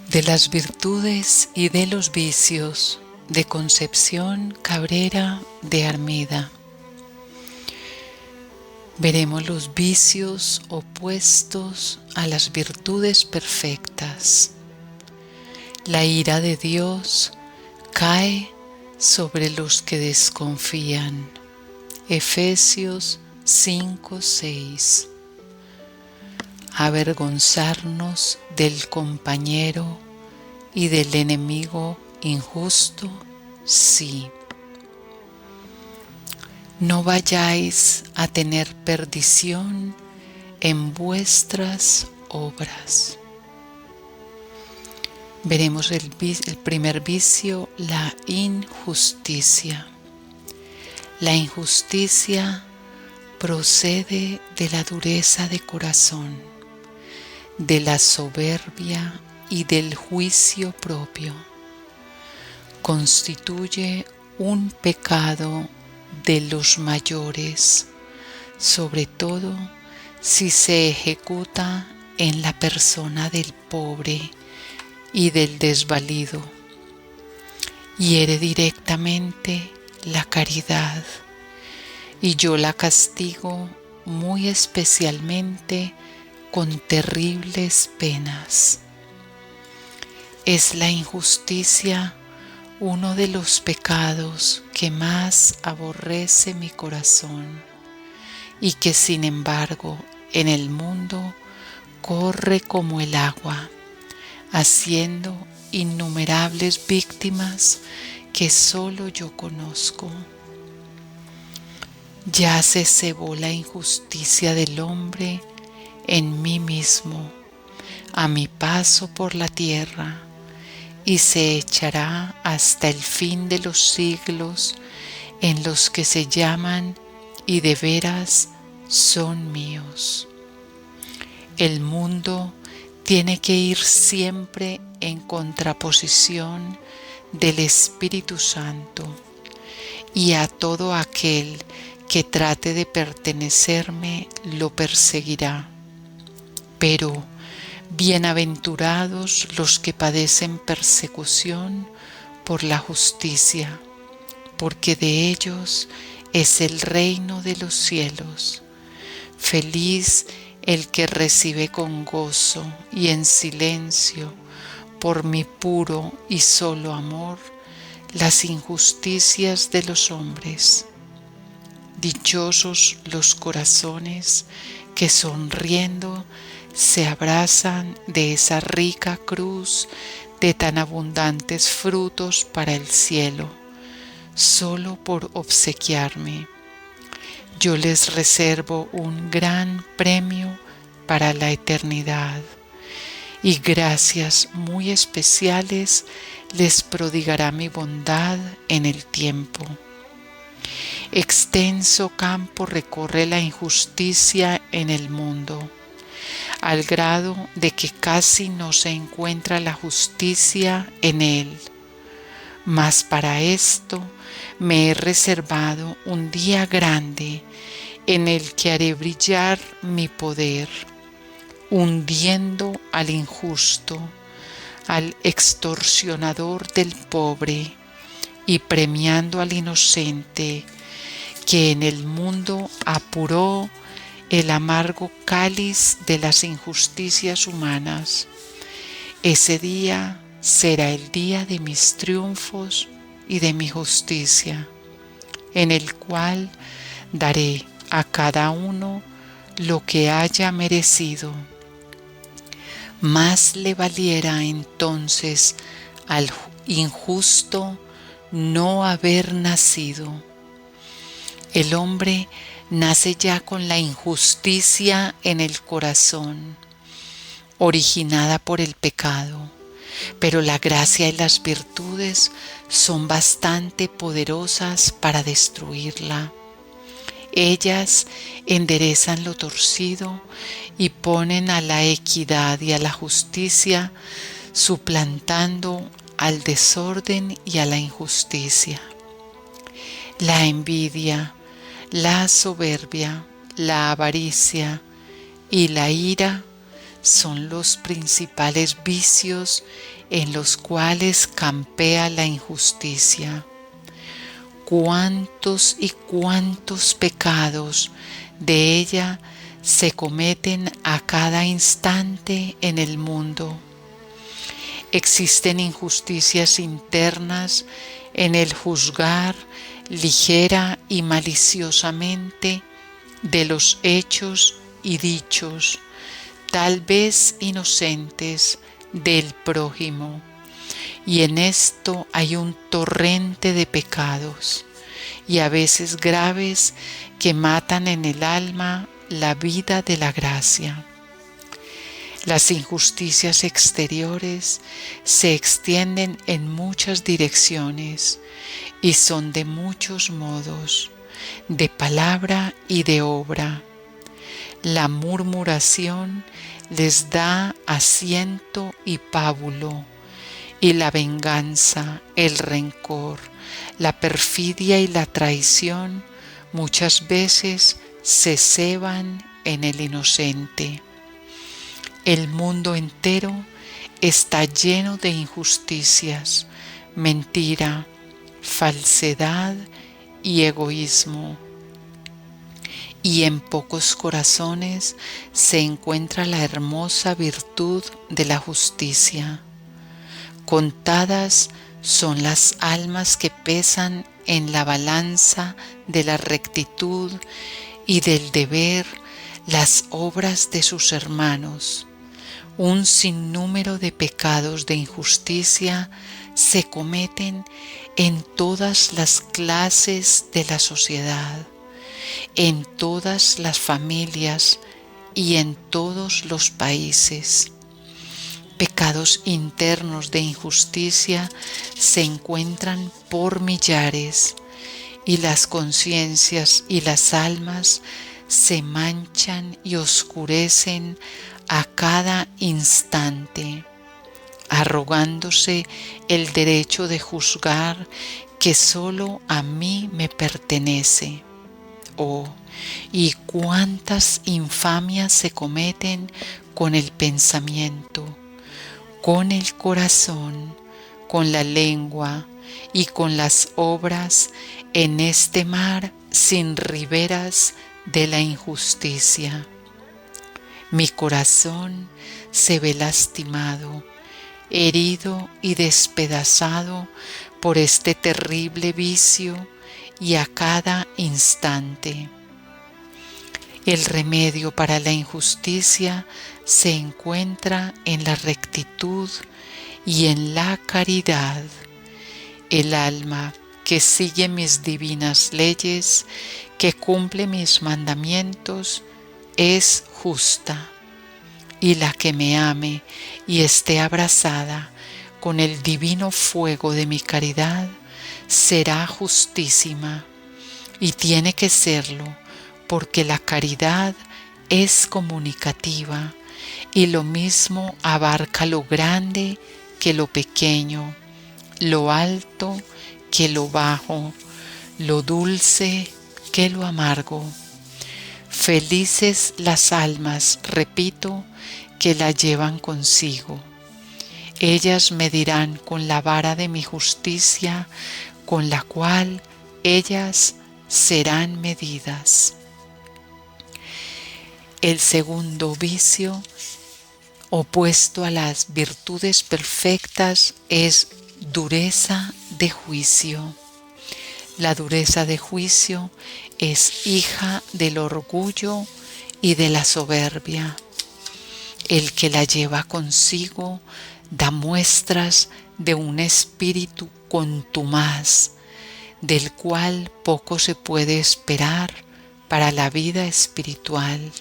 De las virtudes y de los vicios, de Concepción Cabrera de Armida. Veremos los vicios opuestos a las virtudes perfectas. La ira de Dios cae sobre los que desconfían. Efesios 5:6. Avergonzarnos del compañero y del enemigo injusto, sí. No vayáis a tener perdición en vuestras obras. Veremos el primer vicio, la injusticia. La injusticia procede de la dureza de corazón, de la soberbia y del juicio propio. Constituye un pecado de los mayores, sobre todo si se ejecuta en la persona del pobre y del desvalido. Hiere directamente la caridad, y yo la castigo muy especialmente con terribles penas. Es la injusticia uno de los pecados que más aborrece mi corazón y que sin embargo en el mundo corre como el agua, haciendo innumerables víctimas que solo yo conozco. Ya se cebó la injusticia del hombre en mí mismo, a mi paso por la tierra, y se echará hasta el fin de los siglos en los que se llaman y de veras son míos. El mundo tiene que ir siempre en contraposición del Espíritu Santo, y a todo aquel que trate de pertenecerme lo perseguirá. Pero bienaventurados los que padecen persecución por la justicia, porque de ellos es el reino de los cielos. Feliz el que recibe con gozo y en silencio, por mi puro y solo amor, las injusticias de los hombres. Dichosos los corazones que sonriendo se abrazan de esa rica cruz de tan abundantes frutos para el cielo, solo por obsequiarme. Yo les reservo un gran premio para la eternidad, y gracias muy especiales les prodigará mi bondad en el tiempo. Extenso campo recorre la injusticia en el mundo, al grado de que casi no se encuentra la justicia en él. Mas para esto me he reservado un día grande en el que haré brillar mi poder, hundiendo al injusto, al extorsionador del pobre, y premiando al inocente que en el mundo apuró el amargo cáliz de las injusticias humanas. Ese día será el día de mis triunfos y de mi justicia, en el cual daré a cada uno lo que haya merecido. Más le valiera entonces al injusto no haber nacido. El hombre nace ya con la injusticia en el corazón, originada por el pecado, pero la gracia y las virtudes son bastante poderosas para destruirla. Ellas enderezan lo torcido y ponen a la equidad y a la justicia, suplantando al desorden y a la injusticia. La envidia, la soberbia, la avaricia y la ira son los principales vicios en los cuales campea la injusticia. Cuántos y cuántos pecados de ella se cometen a cada instante en el mundo. Existen injusticias internas en el juzgar ligera y maliciosamente de los hechos y dichos, tal vez inocentes, del prójimo. Y en esto hay un torrente de pecados, y a veces graves, que matan en el alma la vida de la gracia. Las injusticias exteriores se extienden en muchas direcciones y son de muchos modos, de palabra y de obra. La murmuración les da asiento y pábulo, y la venganza, el rencor, la perfidia y la traición muchas veces se ceban en el inocente. El mundo entero está lleno de injusticias, mentira, falsedad y egoísmo. Y en pocos corazones se encuentra la hermosa virtud de la justicia. Contadas son las almas que pesan en la balanza de la rectitud y del deber las obras de sus hermanos. Un sinnúmero de pecados de injusticia se cometen en todas las clases de la sociedad, en todas las familias y en todos los países. Pecados internos de injusticia se encuentran por millares, y las conciencias y las almas se manchan y oscurecen a cada instante, arrogándose el derecho de juzgar que solo a mí me pertenece. Oh, y cuántas infamias se cometen con el pensamiento, con el corazón, con la lengua y con las obras en este mar sin riberas de la injusticia. Mi corazón se ve lastimado, herido y despedazado por este terrible vicio, y a cada instante. El remedio para la injusticia se encuentra en la rectitud y en la caridad. El alma que sigue mis divinas leyes, que cumple mis mandamientos, es justa, y la que me ame y esté abrazada con el divino fuego de mi caridad será justísima, y tiene que serlo porque la caridad es comunicativa y lo mismo abarca lo grande que lo pequeño, lo alto que lo bajo, lo dulce que lo amargo. Felices las almas, repito, que la llevan consigo. Ellas medirán con la vara de mi justicia, con la cual ellas serán medidas. El segundo vicio, opuesto a las virtudes perfectas, es dureza de juicio. La dureza de juicio es hija del orgullo y de la soberbia. El que la lleva consigo da muestras de un espíritu contumaz, del cual poco se puede esperar para la vida espiritual.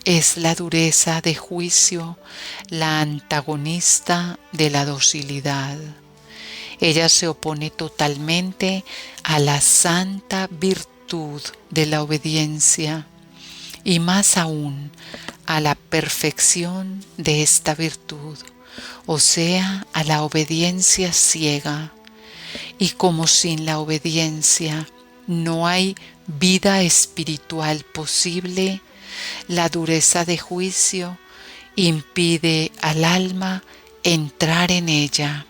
Es la dureza de juicio la antagonista de la docilidad. Ella se opone totalmente a la santa virtud de la obediencia, y más aún a la perfección de esta virtud, o sea, a la obediencia ciega. Y como sin la obediencia no hay vida espiritual posible, la dureza de juicio impide al alma entrar en ella.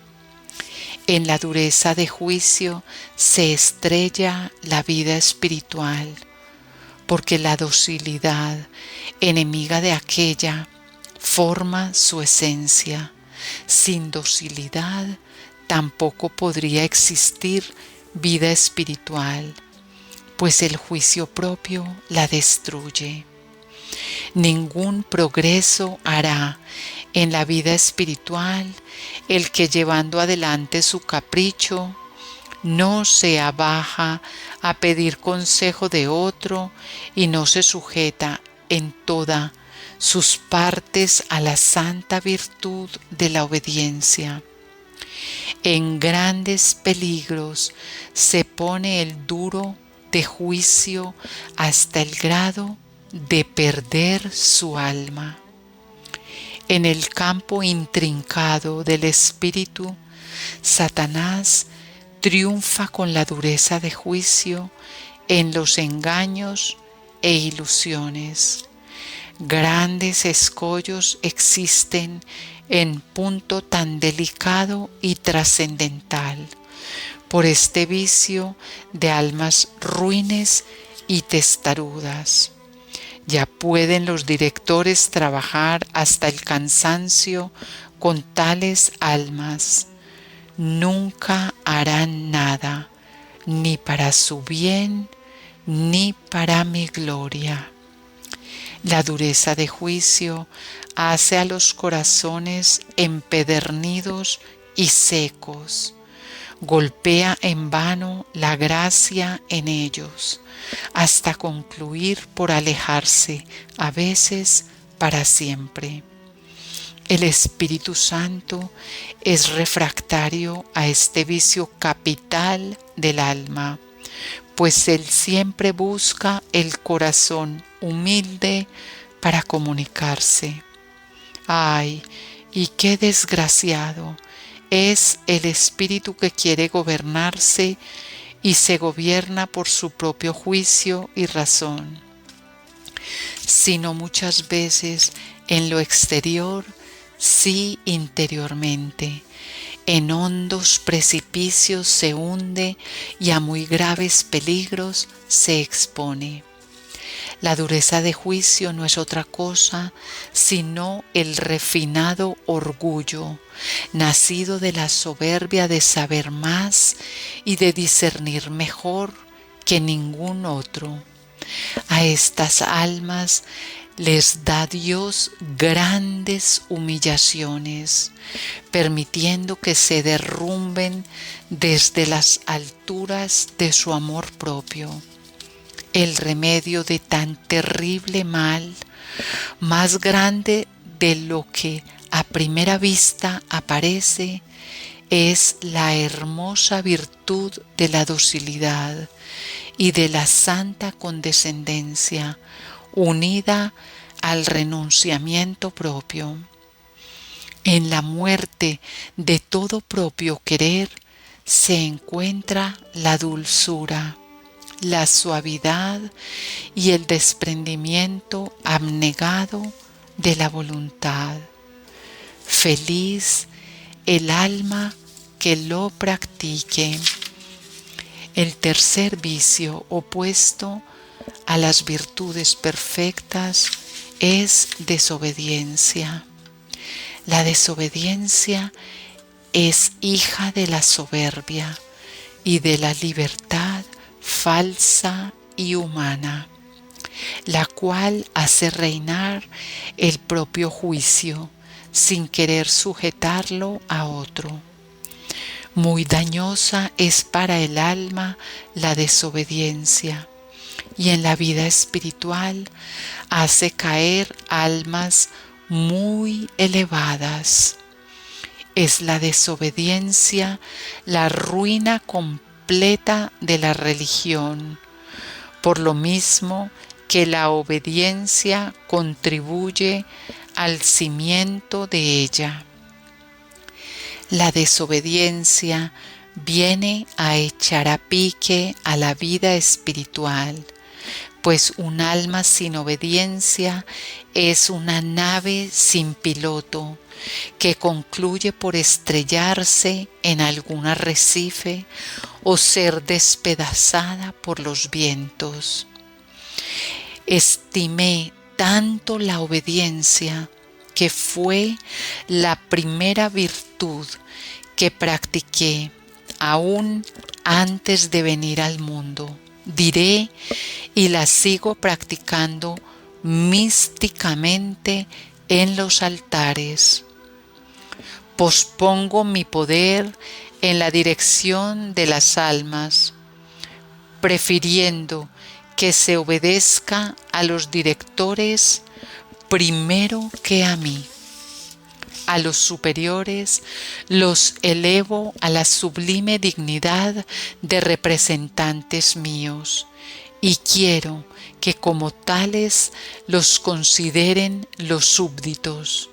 En la dureza de juicio se estrella la vida espiritual, porque la docilidad, enemiga de aquella, forma su esencia. Sin docilidad tampoco podría existir vida espiritual, pues el juicio propio la destruye. Ningún progreso hará en la vida espiritual el que, llevando adelante su capricho, no se abaja a pedir consejo de otro y no se sujeta en todas sus partes a la santa virtud de la obediencia. En grandes peligros se pone el duro de juicio hasta el grado de perder su alma. En el campo intrincado del espíritu, Satanás triunfa con la dureza de juicio en los engaños e ilusiones. Grandes escollos existen en punto tan delicado y trascendental, por este vicio de almas ruines y testarudas. Ya pueden los directores trabajar hasta el cansancio con tales almas. Nunca harán nada, ni para su bien, ni para mi gloria. La dureza de juicio hace a los corazones empedernidos y secos. Golpea en vano la gracia en ellos, hasta concluir por alejarse, a veces para siempre. El Espíritu Santo es refractario a este vicio capital del alma, pues Él siempre busca el corazón humilde para comunicarse. ¡Ay, y qué desgraciado es el espíritu que quiere gobernarse y se gobierna por su propio juicio y razón, sino muchas veces en lo exterior, sí interiormente? En hondos precipicios se hunde y a muy graves peligros se expone. La dureza de juicio no es otra cosa sino el refinado orgullo, nacido de la soberbia de saber más y de discernir mejor que ningún otro. A estas almas les da Dios grandes humillaciones, permitiendo que se derrumben desde las alturas de su amor propio. El remedio de tan terrible mal, más grande de lo que a primera vista aparece, es la hermosa virtud de la docilidad y de la santa condescendencia, unida al renunciamiento propio. En la muerte de todo propio querer se encuentra la dulzura, la suavidad y el desprendimiento abnegado de la voluntad. Feliz el alma que lo practique. El tercer vicio opuesto a las virtudes perfectas es desobediencia. La desobediencia es hija de la soberbia y de la libertad falsa y humana, la cual hace reinar el propio juicio sin querer sujetarlo a otro. Muy dañosa es para el alma la desobediencia, y en la vida espiritual hace caer almas muy elevadas. Es la desobediencia la ruina completa de la religión, por lo mismo que la obediencia contribuye al cimiento de ella. La desobediencia viene a echar a pique a la vida espiritual, pues un alma sin obediencia es una nave sin piloto que concluye por estrellarse en algún arrecife o ser despedazada por los vientos. Estimé tanto la obediencia que fue la primera virtud que practiqué aún antes de venir al mundo. Diré, y la sigo practicando místicamente en los altares. Pospongo mi poder en la dirección de las almas, prefiriendo que se obedezca a los directores primero que a mí. A los superiores los elevo a la sublime dignidad de representantes míos y quiero que como tales los consideren los súbditos,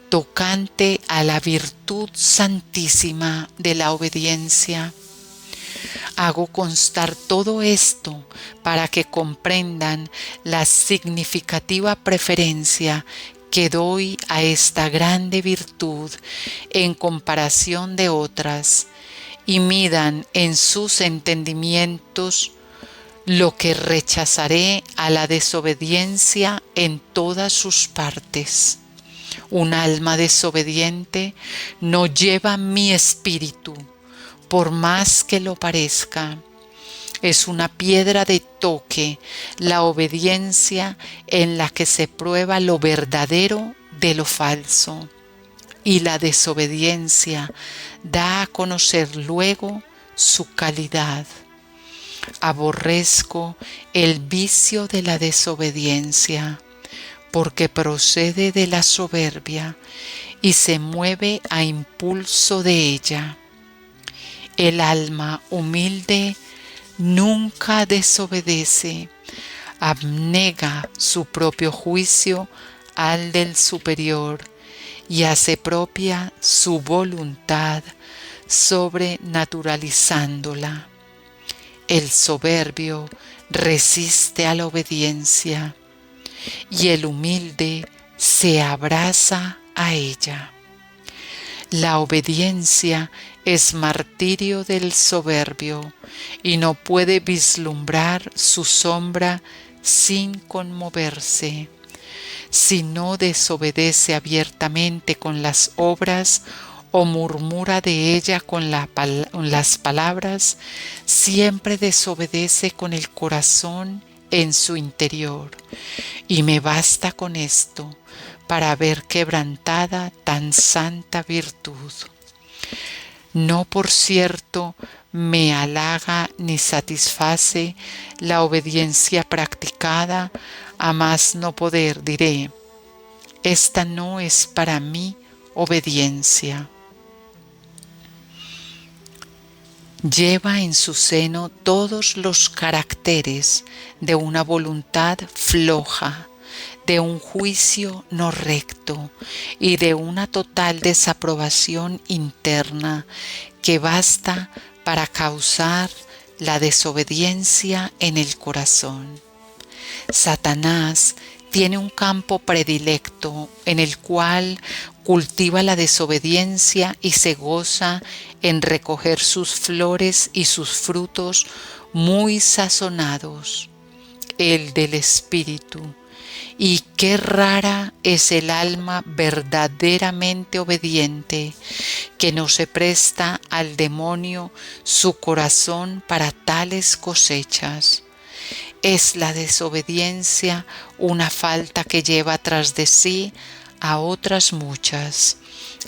tocante a la virtud santísima de la obediencia. Hago constar todo esto para que comprendan la significativa preferencia que doy a esta grande virtud en comparación de otras y midan en sus entendimientos lo que rechazaré a la desobediencia en todas sus partes. Un alma desobediente no lleva mi espíritu, por más que lo parezca. Es una piedra de toque la obediencia en la que se prueba lo verdadero de lo falso, y la desobediencia da a conocer luego su calidad. Aborrezco el vicio de la desobediencia, porque procede de la soberbia y se mueve a impulso de ella. El alma humilde nunca desobedece, abnega su propio juicio al del superior y hace propia su voluntad, sobrenaturalizándola. El soberbio resiste a la obediencia y el humilde se abraza a ella. La obediencia es martirio del soberbio y no puede vislumbrar su sombra sin conmoverse. Si no desobedece abiertamente con las obras o murmura de ella con las palabras, siempre desobedece con el corazón en su interior. Y me basta con esto para ver quebrantada tan santa virtud. No, por cierto, me halaga ni satisface la obediencia practicada, a más no poder diré, esta no es para mí obediencia. Lleva en su seno todos los caracteres de una voluntad floja, de un juicio no recto y de una total desaprobación interna que basta para causar la desobediencia en el corazón. Satanás tiene un campo predilecto en el cual cultiva la desobediencia y se goza en recoger sus flores y sus frutos muy sazonados, el del espíritu. Y qué rara es el alma verdaderamente obediente, que no se presta al demonio su corazón para tales cosechas. Es la desobediencia una falta que lleva tras de sí a otras muchas.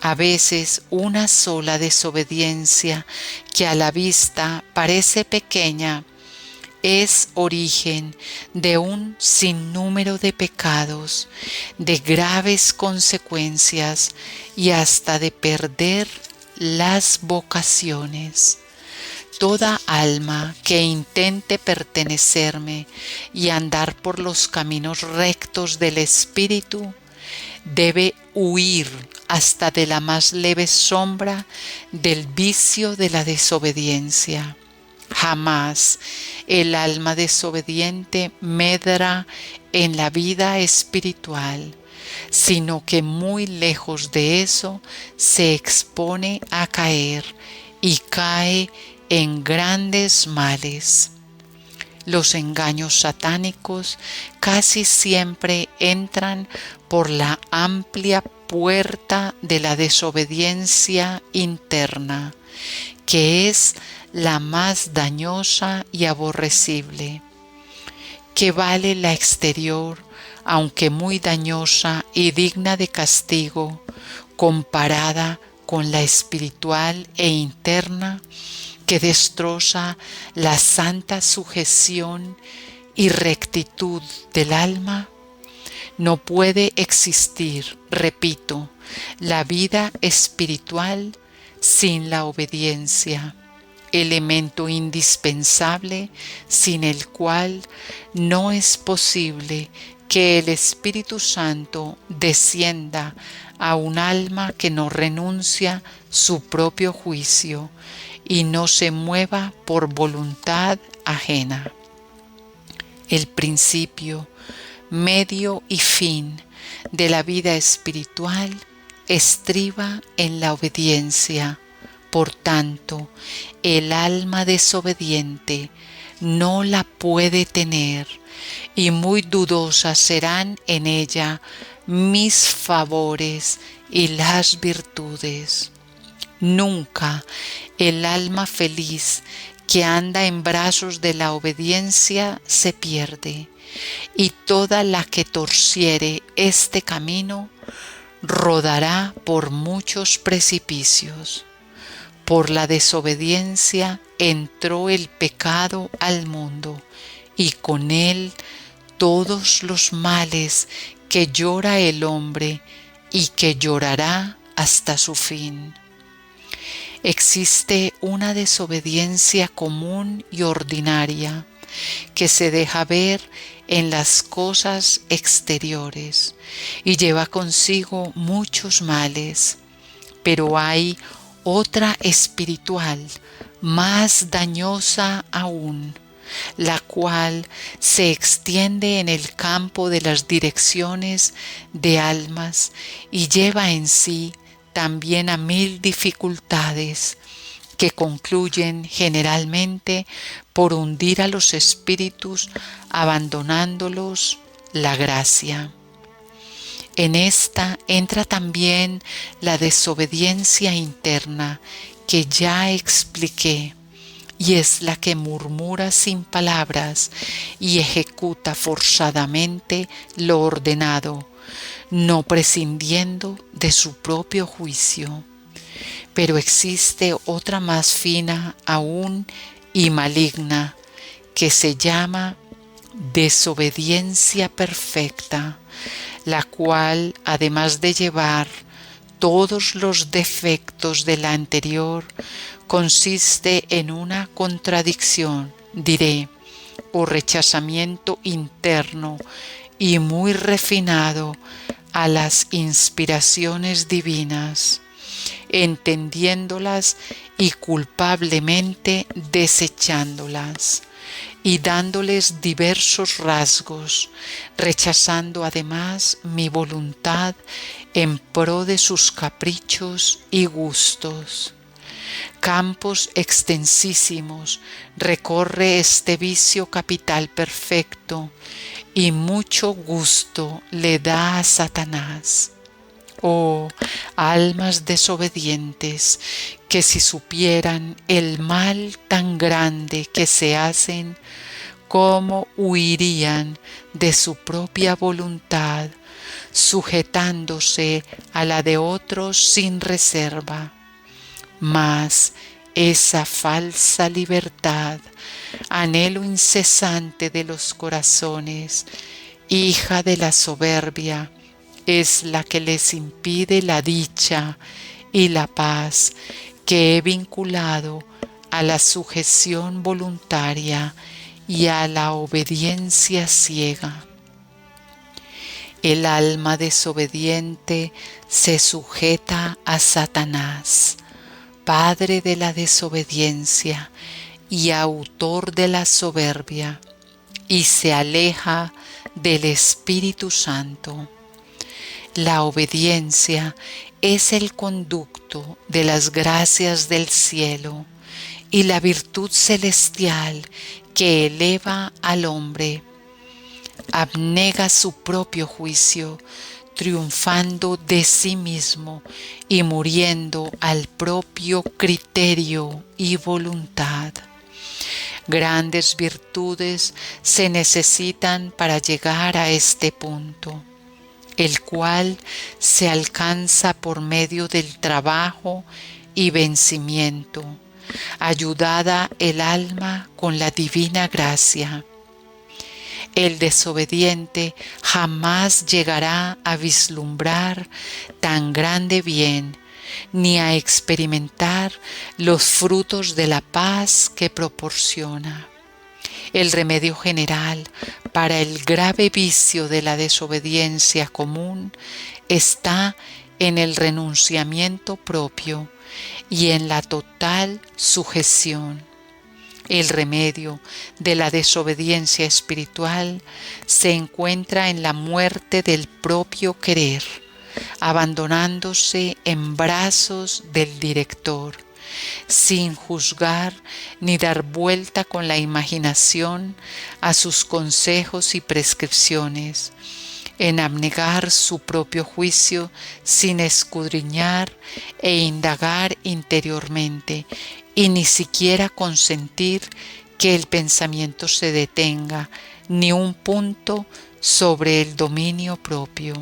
A veces una sola desobediencia que a la vista parece pequeña, es origen de un sinnúmero de pecados, de graves consecuencias y hasta de perder las vocaciones. Toda alma que intente pertenecerme y andar por los caminos rectos del Espíritu debe huir hasta de la más leve sombra del vicio de la desobediencia. Jamás el alma desobediente medra en la vida espiritual, sino que muy lejos de eso se expone a caer y cae en grandes males. Los engaños satánicos casi siempre entran por la amplia puerta de la desobediencia interna, que es la más dañosa y aborrecible. ¿Qué vale la exterior, aunque muy dañosa y digna de castigo, comparada con la espiritual e interna, que destroza la santa sujeción y rectitud del alma? No puede existir, repito, la vida espiritual sin la obediencia, elemento indispensable sin el cual no es posible que el Espíritu Santo descienda a un alma que no renuncia su propio juicio y no se mueva por voluntad ajena. El principio, medio y fin de la vida espiritual estriba en la obediencia. Por tanto, el alma desobediente no la puede tener, y muy dudosas serán en ella mis favores y las virtudes. Nunca el alma feliz que anda en brazos de la obediencia se pierde, y toda la que torciere este camino rodará por muchos precipicios. Por la desobediencia entró el pecado al mundo, y con él todos los males que llora el hombre y que llorará hasta su fin. Existe una desobediencia común y ordinaria que se deja ver en las cosas exteriores y lleva consigo muchos males, pero hay otra espiritual más dañosa aún, la cual se extiende en el campo de las direcciones de almas y lleva en sí también a 1000 dificultades que concluyen generalmente por hundir a los espíritus, abandonándolos la gracia. En esta entra también la desobediencia interna que ya expliqué, y es la que murmura sin palabras y ejecuta forzadamente lo ordenado, no prescindiendo de su propio juicio. Pero existe otra más fina aún y maligna, que se llama desobediencia perfecta, la cual, además de llevar todos los defectos de la anterior, consiste en una contradicción, diré, o rechazamiento interno y muy refinado a las inspiraciones divinas, entendiéndolas y culpablemente desechándolas, y dándoles diversos rasgos, rechazando además mi voluntad en pro de sus caprichos y gustos. Campos extensísimos recorre este vicio capital perfecto, y mucho gusto le da a Satanás. Oh, almas desobedientes, que si supieran el mal tan grande que se hacen, cómo huirían de su propia voluntad, sujetándose a la de otros sin reserva. Mas esa falsa libertad, anhelo incesante de los corazones, hija de la soberbia, es la que les impide la dicha y la paz que he vinculado a la sujeción voluntaria y a la obediencia ciega. El alma desobediente se sujeta a Satanás, padre de la desobediencia, y autor de la soberbia, y se aleja del Espíritu Santo. La obediencia es el conducto de las gracias del cielo y la virtud celestial que eleva al hombre. Abnega su propio juicio, triunfando de sí mismo y muriendo al propio criterio y voluntad. Grandes virtudes se necesitan para llegar a este punto, el cual se alcanza por medio del trabajo y vencimiento, ayudada el alma con la divina gracia. El desobediente jamás llegará a vislumbrar tan grande bien, ni a experimentar los frutos de la paz que proporciona. El remedio general para el grave vicio de la desobediencia común está en el renunciamiento propio y en la total sujeción. El remedio de la desobediencia espiritual se encuentra en la muerte del propio querer, abandonándose en brazos del director, sin juzgar ni dar vuelta con la imaginación a sus consejos y prescripciones, en abnegar su propio juicio sin escudriñar e indagar interiormente, y ni siquiera consentir que el pensamiento se detenga ni un punto sobre el dominio propio.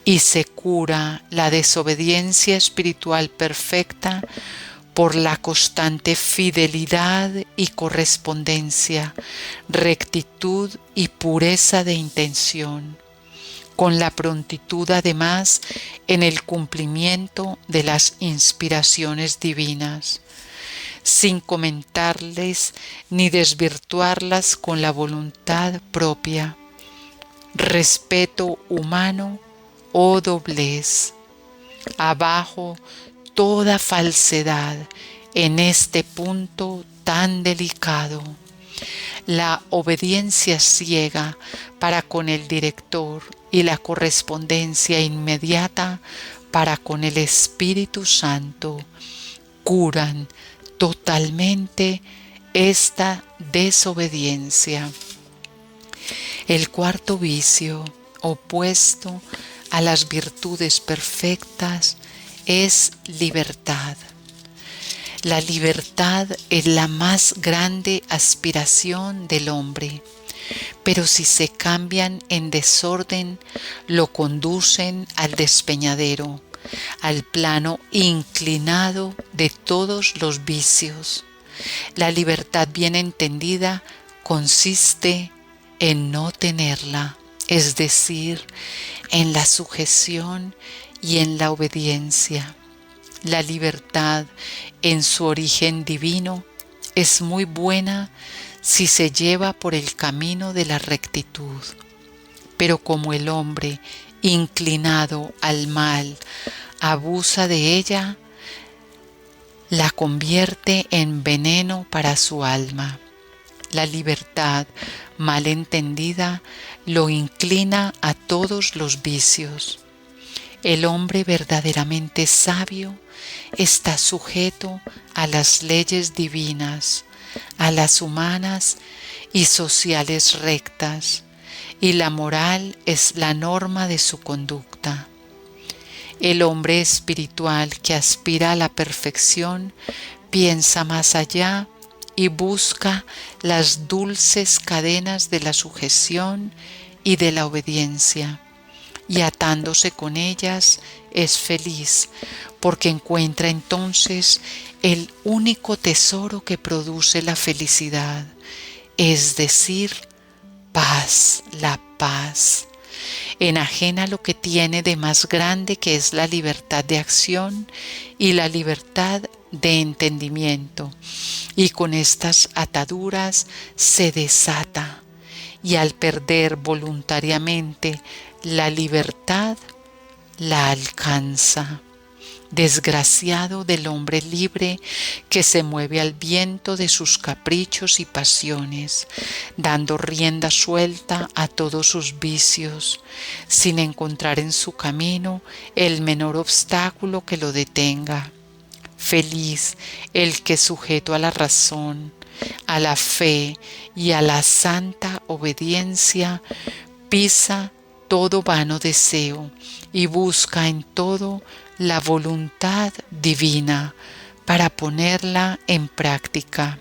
Y se cura la desobediencia espiritual perfecta por la constante fidelidad y correspondencia, rectitud y pureza de intención, con la prontitud además en el cumplimiento de las inspiraciones divinas, sin comentarles ni desvirtuarlas con la voluntad propia, respeto humano o doblez. Abajo toda falsedad en este punto tan delicado. La obediencia ciega para con el director y la correspondencia inmediata para con el Espíritu Santo curan totalmente esta desobediencia. El cuarto vicio, opuesto a las virtudes perfectas, es libertad. La libertad es la más grande aspiración del hombre, pero si se cambian en desorden, lo conducen al despeñadero, al plano inclinado de todos los vicios. La libertad bien entendida consiste en no tenerla, es decir, en la sujeción y en la obediencia. La libertad, en su origen divino, es muy buena si se lleva por el camino de la rectitud. Pero como el hombre, inclinado al mal, abusa de ella, la convierte en veneno para su alma. La libertad, mal entendida, lo inclina a todos los vicios. El hombre verdaderamente sabio está sujeto a las leyes divinas, a las humanas y sociales rectas, y la moral es la norma de su conducta. El hombre espiritual que aspira a la perfección piensa más allá y busca las dulces cadenas de la sujeción y de la obediencia, y atándose con ellas es feliz, porque encuentra entonces el único tesoro que produce la felicidad, es decir, paz, la paz. Enajena lo que tiene de más grande, que es la libertad de acción y la libertad de entendimiento, y con estas ataduras se desata, y al perder voluntariamente la libertad, la alcanza. Desgraciado del hombre libre que se mueve al viento de sus caprichos y pasiones, dando rienda suelta a todos sus vicios, sin encontrar en su camino el menor obstáculo que lo detenga. Feliz el que sujeto a la razón, a la fe y a la santa obediencia, pisa todo vano deseo y busca en todo la voluntad divina para ponerla en práctica.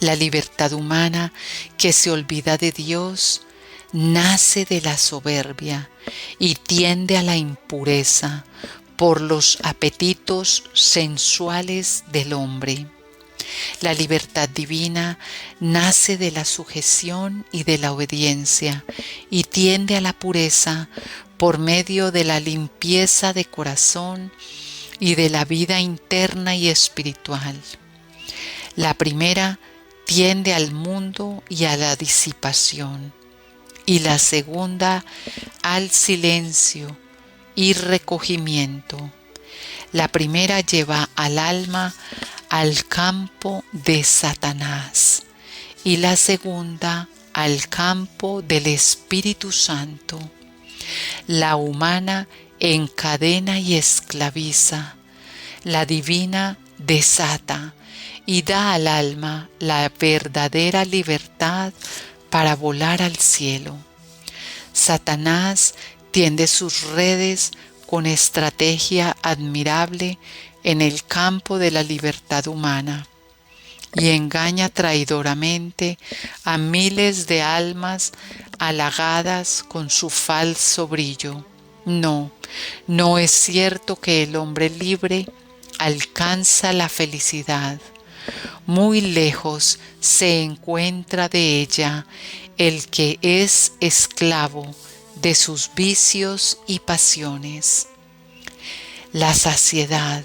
La libertad humana que se olvida de Dios nace de la soberbia y tiende a la impureza por los apetitos sensuales del hombre. La libertad divina nace de la sujeción y de la obediencia y tiende a la pureza por medio de la limpieza de corazón y de la vida interna y espiritual. La primera tiende al mundo y a la disipación, y la segunda al silencio y recogimiento. La primera lleva al alma al campo de Satanás y la segunda al campo del Espíritu Santo. La humana encadena y esclaviza, la divina desata y da al alma la verdadera libertad para volar al cielo. Satanás tiende sus redes con estrategia admirable en el campo de la libertad humana y engaña traidoramente a miles de almas halagadas con su falso brillo. No, no es cierto que el hombre libre alcanza la felicidad. Muy lejos se encuentra de ella el que es esclavo de sus vicios y pasiones. La saciedad,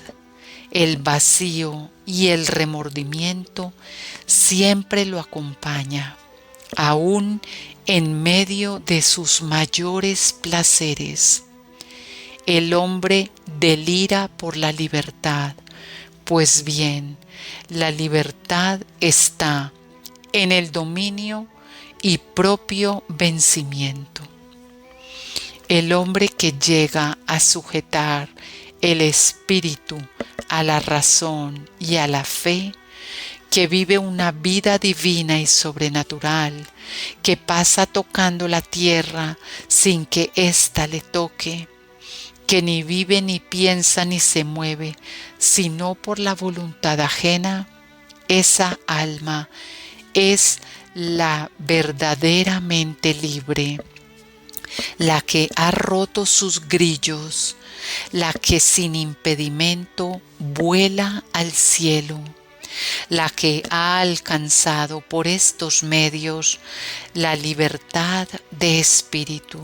el vacío y el remordimiento siempre lo acompaña, aún en medio de sus mayores placeres. El hombre delira por la libertad, pues bien, la libertad está en el dominio y propio vencimiento. El hombre que llega a sujetar el espíritu a la razón y a la fe, que vive una vida divina y sobrenatural, que pasa tocando la tierra sin que ésta le toque, que ni vive ni piensa ni se mueve, sino por la voluntad ajena, esa alma es la verdaderamente libre, la que ha roto sus grillos, la que sin impedimento vuela al cielo, la que ha alcanzado por estos medios la libertad de espíritu,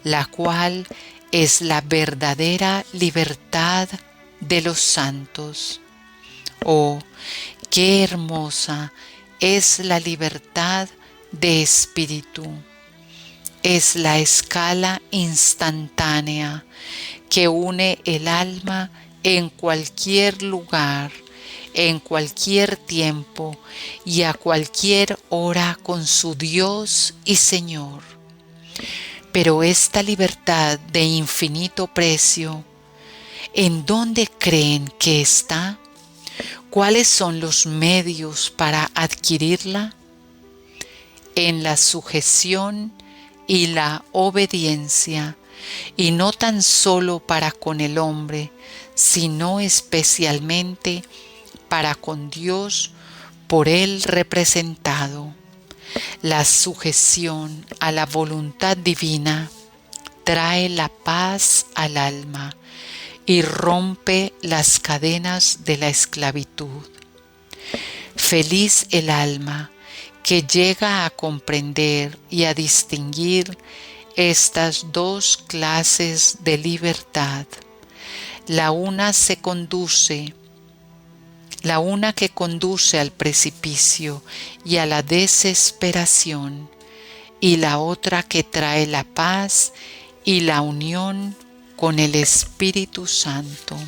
la cual es la verdadera libertad de los santos. Oh, qué hermosa es la libertad de espíritu. Es la escala instantánea que une el alma en cualquier lugar, en cualquier tiempo y a cualquier hora con su Dios y Señor. Pero esta libertad de infinito precio, ¿en dónde creen que está? ¿Cuáles son los medios para adquirirla? En la sujeción y la obediencia, y no tan solo para con el hombre, sino especialmente para con Dios por él representado. La sujeción a la voluntad divina trae la paz al alma y rompe las cadenas de la esclavitud. Feliz el alma que llega a comprender y a distinguir estas dos clases de libertad. La una que conduce al precipicio y a la desesperación, y la otra que trae la paz y la unión con el Espíritu Santo.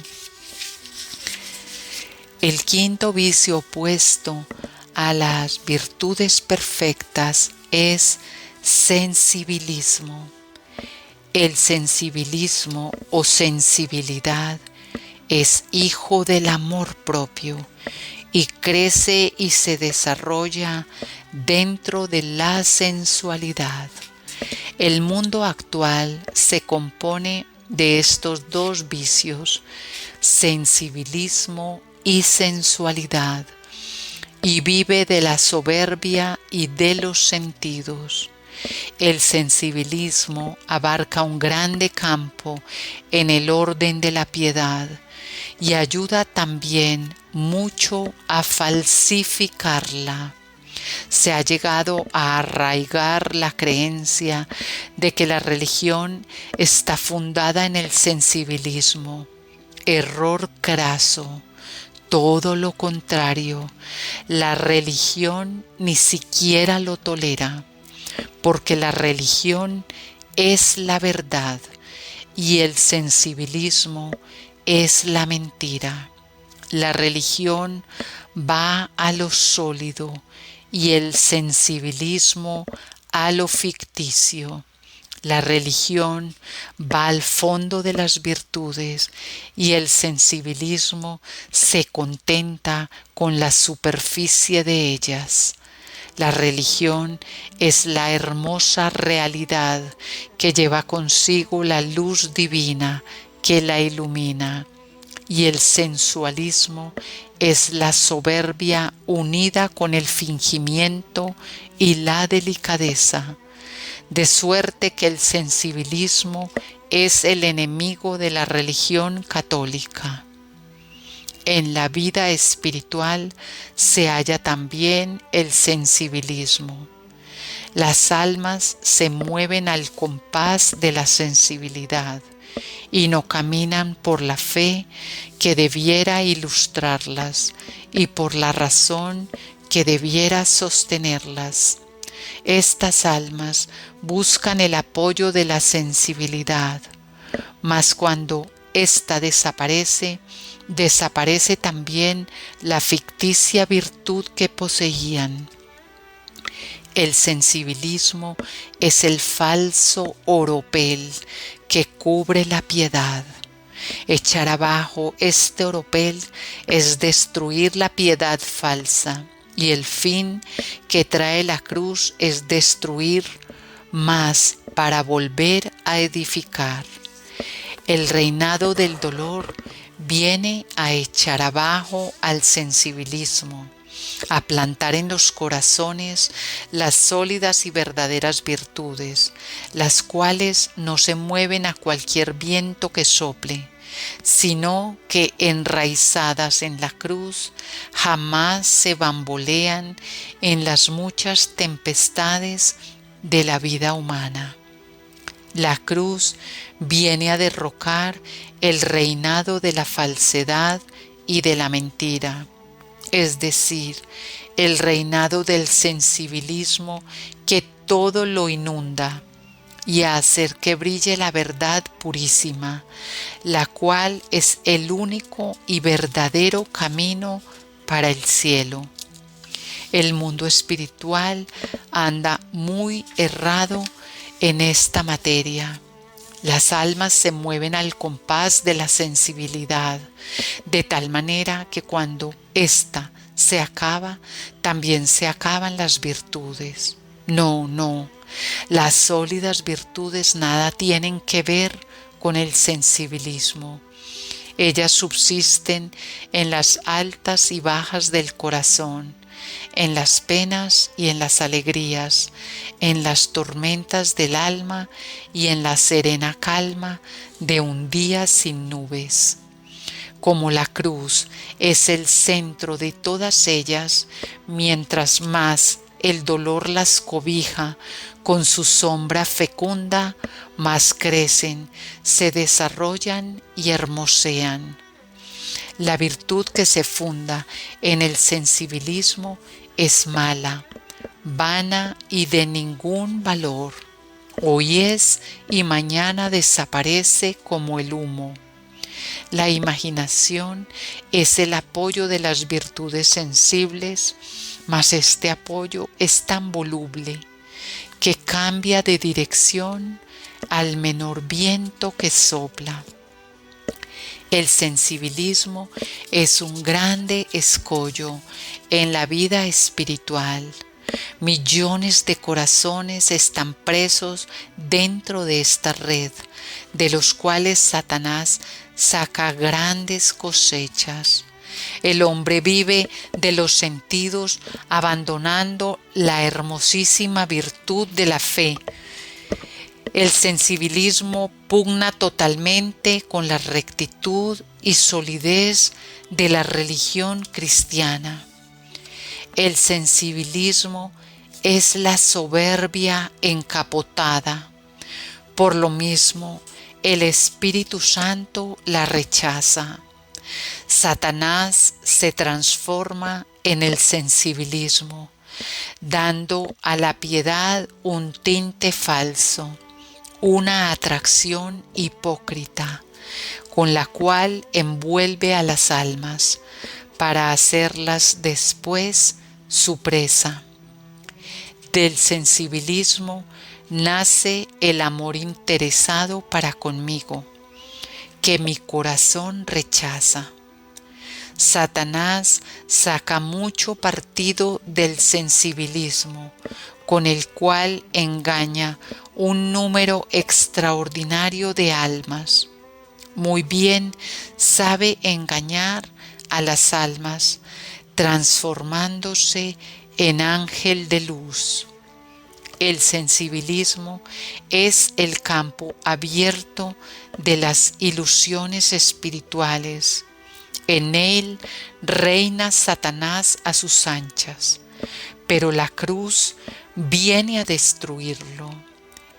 El quinto vicio opuesto a las virtudes perfectas es sensibilismo. El sensibilismo o sensibilidad es hijo del amor propio y crece y se desarrolla dentro de la sensualidad. El mundo actual se compone de estos dos vicios, sensibilismo y sensualidad, y vive de la soberbia y de los sentidos. El sensibilismo abarca un grande campo en el orden de la piedad y ayuda también mucho a falsificarla. Se ha llegado a arraigar la creencia de que la religión está fundada en el sensibilismo. Error craso. Todo lo contrario, la religión ni siquiera lo tolera, porque la religión es la verdad y el sensibilismo es la mentira. La religión va a lo sólido y el sensibilismo a lo ficticio. La religión va al fondo de las virtudes y el sensibilismo se contenta con la superficie de ellas. La religión es la hermosa realidad que lleva consigo la luz divina que la ilumina, y el sensualismo es la soberbia unida con el fingimiento y la delicadeza. De suerte que el sensibilismo es el enemigo de la religión católica. En la vida espiritual se halla también el sensibilismo. Las almas se mueven al compás de la sensibilidad y no caminan por la fe que debiera ilustrarlas y por la razón que debiera sostenerlas. Estas almas buscan el apoyo de la sensibilidad, mas cuando ésta desaparece, desaparece también la ficticia virtud que poseían. El sensibilismo es el falso oropel que cubre la piedad. Echar abajo este oropel es destruir la piedad falsa, y el fin que trae la cruz es destruir más para volver a edificar. El reinado del dolor viene a echar abajo al sensibilismo, a plantar en los corazones las sólidas y verdaderas virtudes, las cuales no se mueven a cualquier viento que sople, sino que enraizadas en la cruz jamás se bambolean en las muchas tempestades de la vida humana. La cruz viene a derrocar el reinado de la falsedad y de la mentira, es decir, el reinado del sensibilismo que todo lo inunda, y a hacer que brille la verdad purísima, la cual es el único y verdadero camino para el cielo. El mundo espiritual anda muy errado en esta materia. Las almas se mueven al compás de la sensibilidad, de tal manera que cuando ésta se acaba, también se acaban las virtudes. No, las sólidas virtudes nada tienen que ver con el sensibilismo. Ellas subsisten en las altas y bajas del corazón, en las penas y en las alegrías, en las tormentas del alma y en la serena calma de un día sin nubes. Como la cruz es el centro de todas ellas, mientras más el dolor las cobija con su sombra fecunda, más crecen, se desarrollan y hermosean. La virtud que se funda en el sensibilismo es mala, vana y de ningún valor. Hoy es y mañana desaparece como el humo. La imaginación es el apoyo de las virtudes sensibles, mas este apoyo es tan voluble que cambia de dirección al menor viento que sopla. El sensibilismo es un grande escollo en la vida espiritual. Millones de corazones están presos dentro de esta red, de los cuales Satanás saca grandes cosechas. El hombre vive de los sentidos abandonando la hermosísima virtud de la fe. El sensibilismo pugna totalmente con la rectitud y solidez de la religión cristiana. El sensibilismo es la soberbia encapotada. Por lo mismo, el Espíritu Santo la rechaza. Satanás se transforma en el sensibilismo, dando a la piedad un tinte falso, una atracción hipócrita, con la cual envuelve a las almas para hacerlas después su presa. Del sensibilismo nace el amor interesado para conmigo, que mi corazón rechaza. Satanás saca mucho partido del sensibilismo, con el cual engaña un número extraordinario de almas. Muy bien sabe engañar a las almas, transformándose en ángel de luz. El sensibilismo es el campo abierto de las ilusiones espirituales. En él reina Satanás a sus anchas, pero la cruz viene a destruirlo.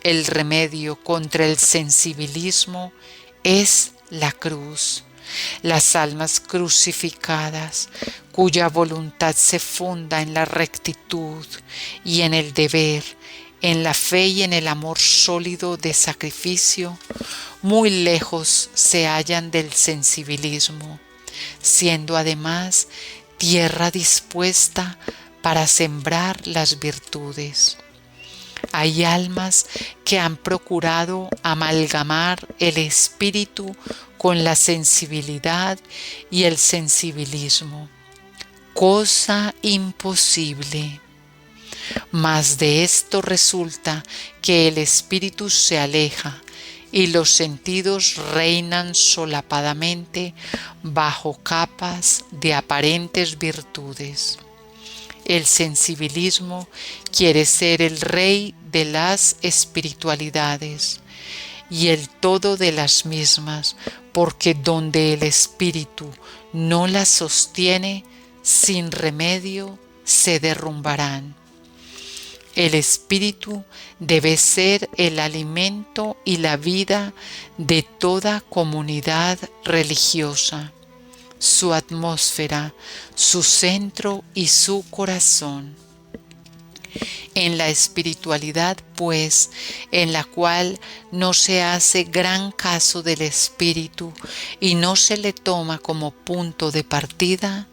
El remedio contra el sensibilismo es la cruz. Las almas crucificadas, cuya voluntad se funda en la rectitud y en el deber, en la fe y en el amor sólido de sacrificio, muy lejos se hallan del sensibilismo, siendo además tierra dispuesta para sembrar las virtudes. Hay almas que han procurado amalgamar el espíritu con la sensibilidad y el sensibilismo, cosa imposible. Mas de esto resulta que el espíritu se aleja y los sentidos reinan solapadamente bajo capas de aparentes virtudes. El sensibilismo quiere ser el rey de las espiritualidades y el todo de las mismas, porque donde el espíritu no las sostiene, sin remedio se derrumbarán. El espíritu debe ser el alimento y la vida de toda comunidad religiosa, su atmósfera, su centro y su corazón. En la espiritualidad, pues, en la cual no se hace gran caso del espíritu y no se le toma como punto de partida,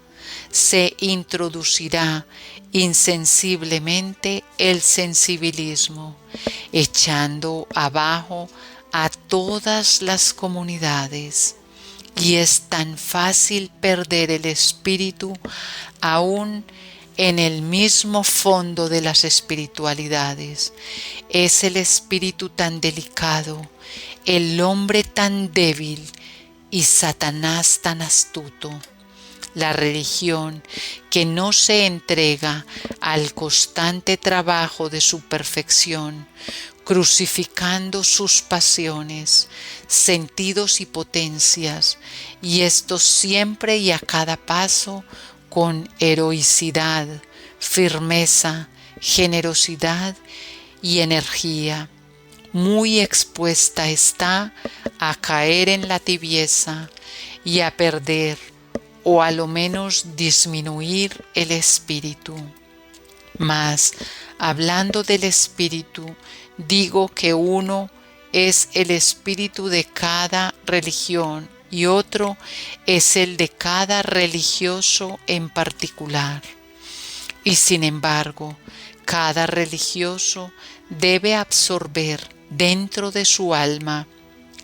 se introducirá insensiblemente el sensibilismo, echando abajo a todas las comunidades. Y es tan fácil perder el espíritu aún en el mismo fondo de las espiritualidades. Es el espíritu tan delicado, el hombre tan débil y Satanás tan astuto. La religión que no se entrega al constante trabajo de su perfección, crucificando sus pasiones, sentidos y potencias, y esto siempre y a cada paso con heroicidad, firmeza, generosidad y energía. Muy expuesta está a caer en la tibieza y a perder o a lo menos disminuir el espíritu. Mas Hablando del espíritu, digo que uno es el espíritu de cada religión y otro es el de cada religioso en particular. Y sin embargo, cada religioso debe absorber dentro de su alma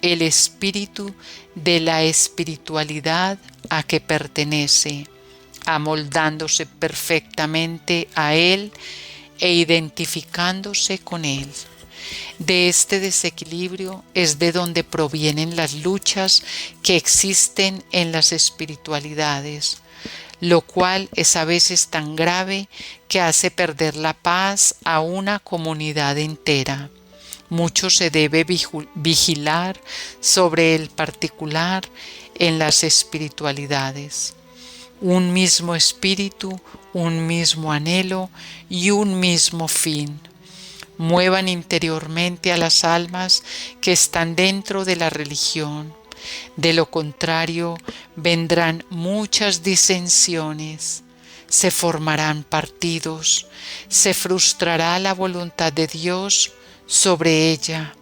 el espíritu de la espiritualidad a que pertenece, amoldándose perfectamente a él e identificándose con él. De este desequilibrio es de donde provienen las luchas que existen en las espiritualidades, lo cual es a veces tan grave que hace perder la paz a una comunidad entera. Mucho se debe vigilar sobre el particular en las espiritualidades. Un mismo espíritu, un mismo anhelo y un mismo fin muevan interiormente a las almas que están dentro de la religión. De lo contrario, vendrán muchas disensiones, se formarán partidos, se frustrará la voluntad de Dios sobre ella.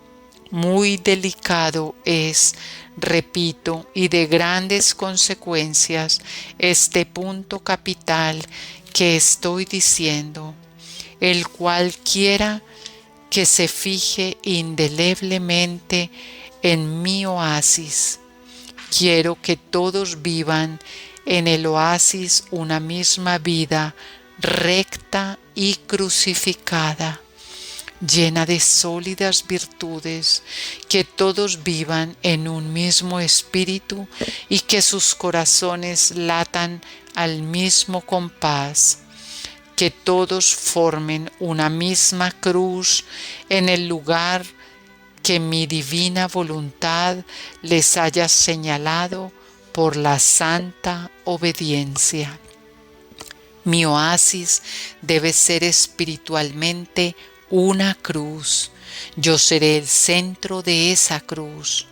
Muy delicado es, repito, y de grandes consecuencias este punto capital que estoy diciendo, el cual quiera que se fije indeleblemente en mi oasis. Quiero que todos vivan en el oasis una misma vida recta y crucificada, llena de sólidas virtudes, que todos vivan en un mismo espíritu y que sus corazones latan al mismo compás, que todos formen una misma cruz en el lugar que mi divina voluntad les haya señalado por la santa obediencia. Mi oasis debe ser espiritualmente una cruz. Yo seré el centro de esa cruz,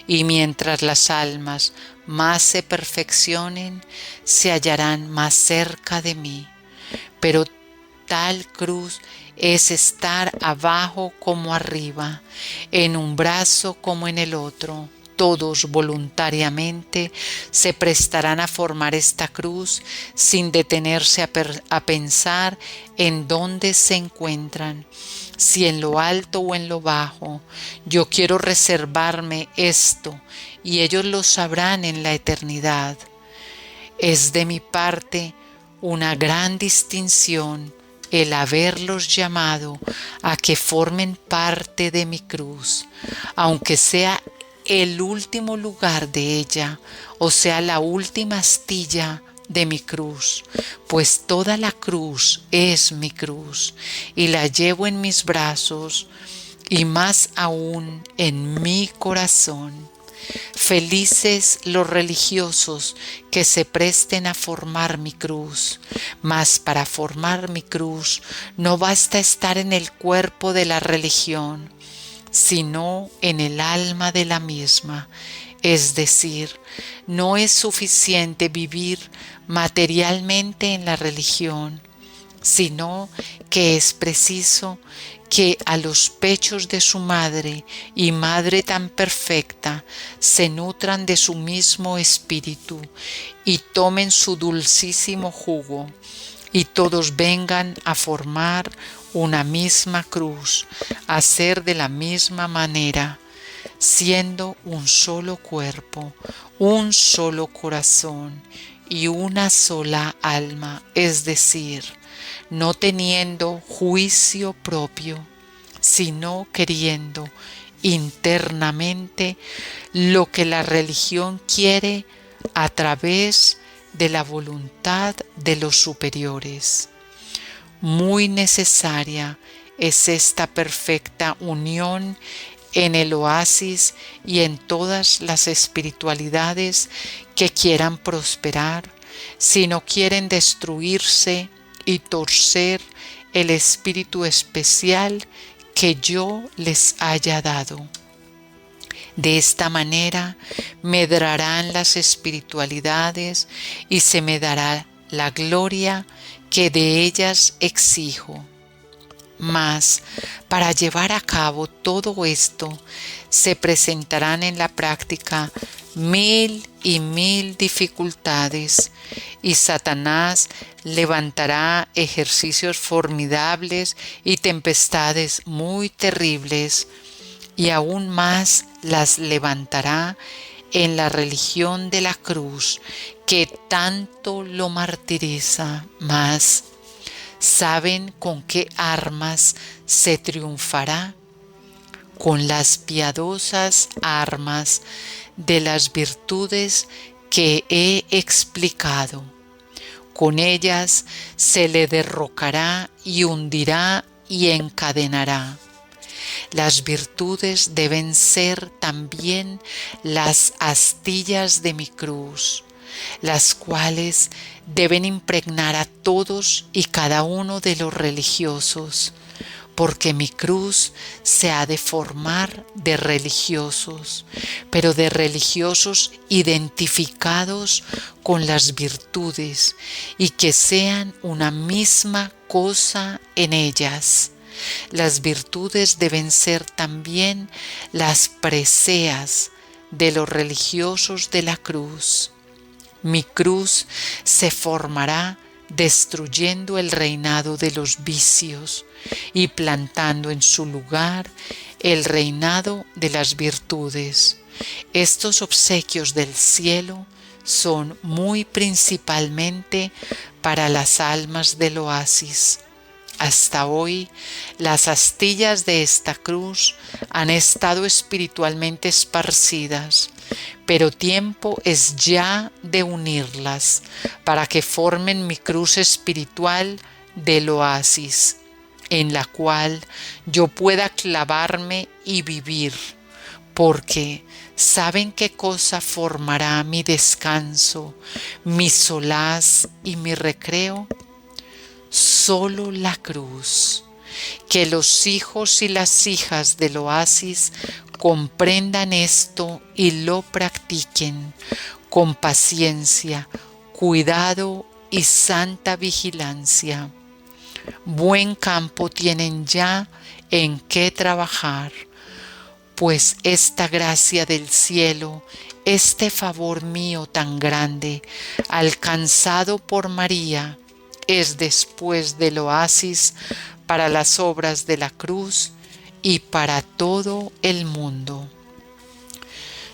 y mientras las almas más se perfeccionen, se hallarán más cerca de mí. Pero tal cruz es estar abajo como arriba, en un brazo como en el otro. Todos voluntariamente se prestarán a formar esta cruz sin detenerse a pensar en dónde se encuentran, si en lo alto o en lo bajo. Yo quiero reservarme esto y ellos lo sabrán en la eternidad. Es de mi parte una gran distinción el haberlos llamado a que formen parte de mi cruz, aunque sea el último lugar de ella, o sea la última astilla de mi cruz, pues toda la cruz es mi cruz y la llevo en mis brazos y más aún en mi corazón. Felices los religiosos que se presten a formar mi cruz, mas para formar mi cruz no basta estar en el cuerpo de la religión, sino en el alma de la misma. Es decir, no es suficiente vivir materialmente en la religión, sino que es preciso que a los pechos de su madre y madre tan perfecta se nutran de su mismo espíritu y tomen su dulcísimo jugo, y todos vengan a formar una misma cruz, a ser de la misma manera, siendo un solo cuerpo, un solo corazón y una sola alma, es decir, no teniendo juicio propio, sino queriendo internamente lo que la religión quiere a través de la voluntad de los superiores. Muy necesaria es esta perfecta unión en el oasis y en todas las espiritualidades que quieran prosperar, si no quieren destruirse y torcer el espíritu especial que yo les haya dado. De esta manera medrarán las espiritualidades y se me dará la gloria que de ellas exijo. Mas, para llevar a cabo todo esto, se presentarán en la práctica 1000 y 1000 dificultades, y Satanás levantará ejercicios formidables y tempestades muy terribles, y aún más las levantará en la religión de la cruz, que tanto lo martiriza. Mas, ¿saben con qué armas se triunfará? Con las piadosas armas de las virtudes que he explicado. Con ellas se le derrocará y hundirá y encadenará. Las virtudes deben ser también las astillas de mi cruz, las cuales deben impregnar a todos y cada uno de los religiosos, porque mi cruz se ha de formar de religiosos, pero de religiosos identificados con las virtudes y que sean una misma cosa en ellas. Las virtudes deben ser también las preseas de los religiosos de la cruz. Mi cruz se formará destruyendo el reinado de los vicios y plantando en su lugar el reinado de las virtudes. Estos obsequios del cielo son muy principalmente para las almas del oasis. Hasta hoy, las astillas de esta cruz han estado espiritualmente esparcidas, pero tiempo es ya de unirlas para que formen mi cruz espiritual del oasis, en la cual yo pueda clavarme y vivir, porque ¿saben qué cosa formará mi descanso, mi solaz y mi recreo? Solo la cruz. Que los hijos y las hijas del oasis comprendan esto y lo practiquen con paciencia, cuidado y santa vigilancia. Buen campo tienen ya en qué trabajar, pues esta gracia del cielo, este favor mío tan grande, alcanzado por María, es después del oasis para las obras de la cruz y para todo el mundo.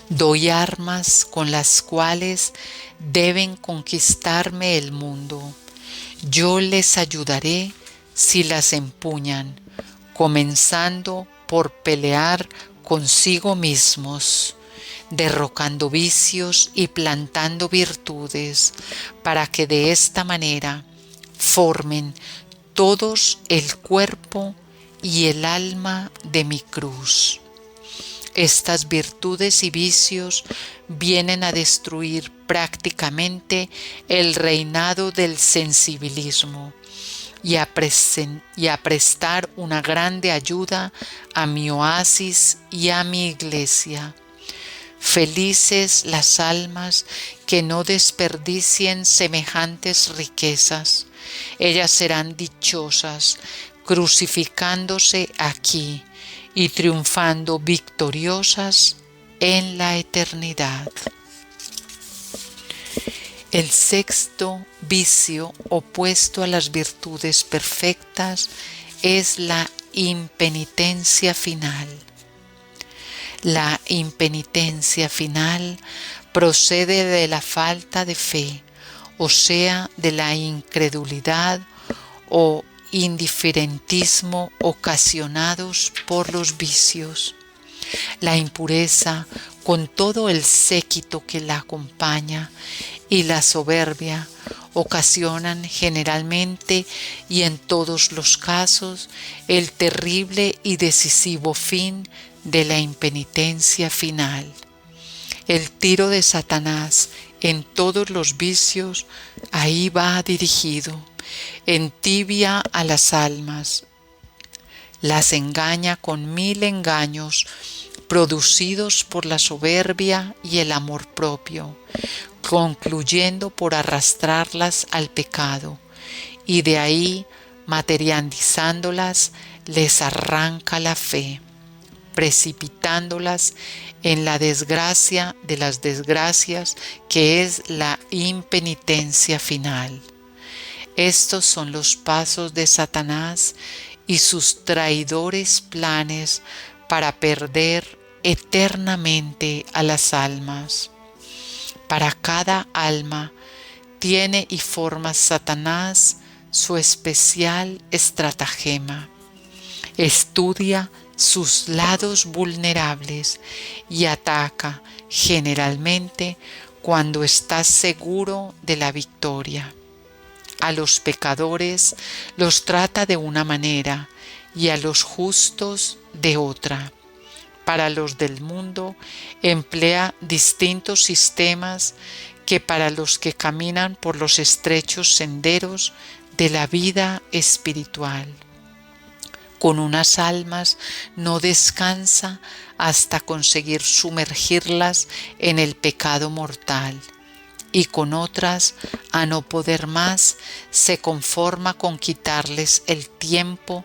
Doy armas con las cuales deben conquistarme el mundo. Yo les ayudaré si las empuñan, comenzando por pelear consigo mismos, derrocando vicios y plantando virtudes, para que de esta manera formen todos el cuerpo y el alma de mi cruz. Estas virtudes y vicios vienen a destruir prácticamente el reinado del sensibilismo y a prestar una grande ayuda a mi oasis y a mi iglesia. Felices las almas que no desperdicien semejantes riquezas. Ellas serán dichosas, crucificándose aquí y triunfando victoriosas en la eternidad. El sexto vicio opuesto a las virtudes perfectas es la impenitencia final. La impenitencia final procede de la falta de fe, o sea, de la incredulidad o indiferentismo ocasionados por los vicios. La impureza, con todo el séquito que la acompaña, y la soberbia ocasionan generalmente y en todos los casos el terrible y decisivo fin de la impenitencia final. El tiro de Satanás en todos los vicios ahí va dirigido, entibia a las almas, las engaña con 1000 engaños producidos por la soberbia y el amor propio, concluyendo por arrastrarlas al pecado, y de ahí, materializándolas, les arranca la fe, precipitándolas en la desgracia de las desgracias, que es la impenitencia final. Estos son los pasos de Satanás y sus traidores planes para perder eternamente a las almas. Para cada alma tiene y forma Satanás su especial estratagema. Estudia sus lados vulnerables y ataca generalmente cuando está seguro de la victoria. A los pecadores los trata de una manera y a los justos de otra. Para los del mundo emplea distintos sistemas que para los que caminan por los estrechos senderos de la vida espiritual. Con unas almas no descansa hasta conseguir sumergirlas en el pecado mortal, y con otras, a no poder más, se conforma con quitarles el tiempo,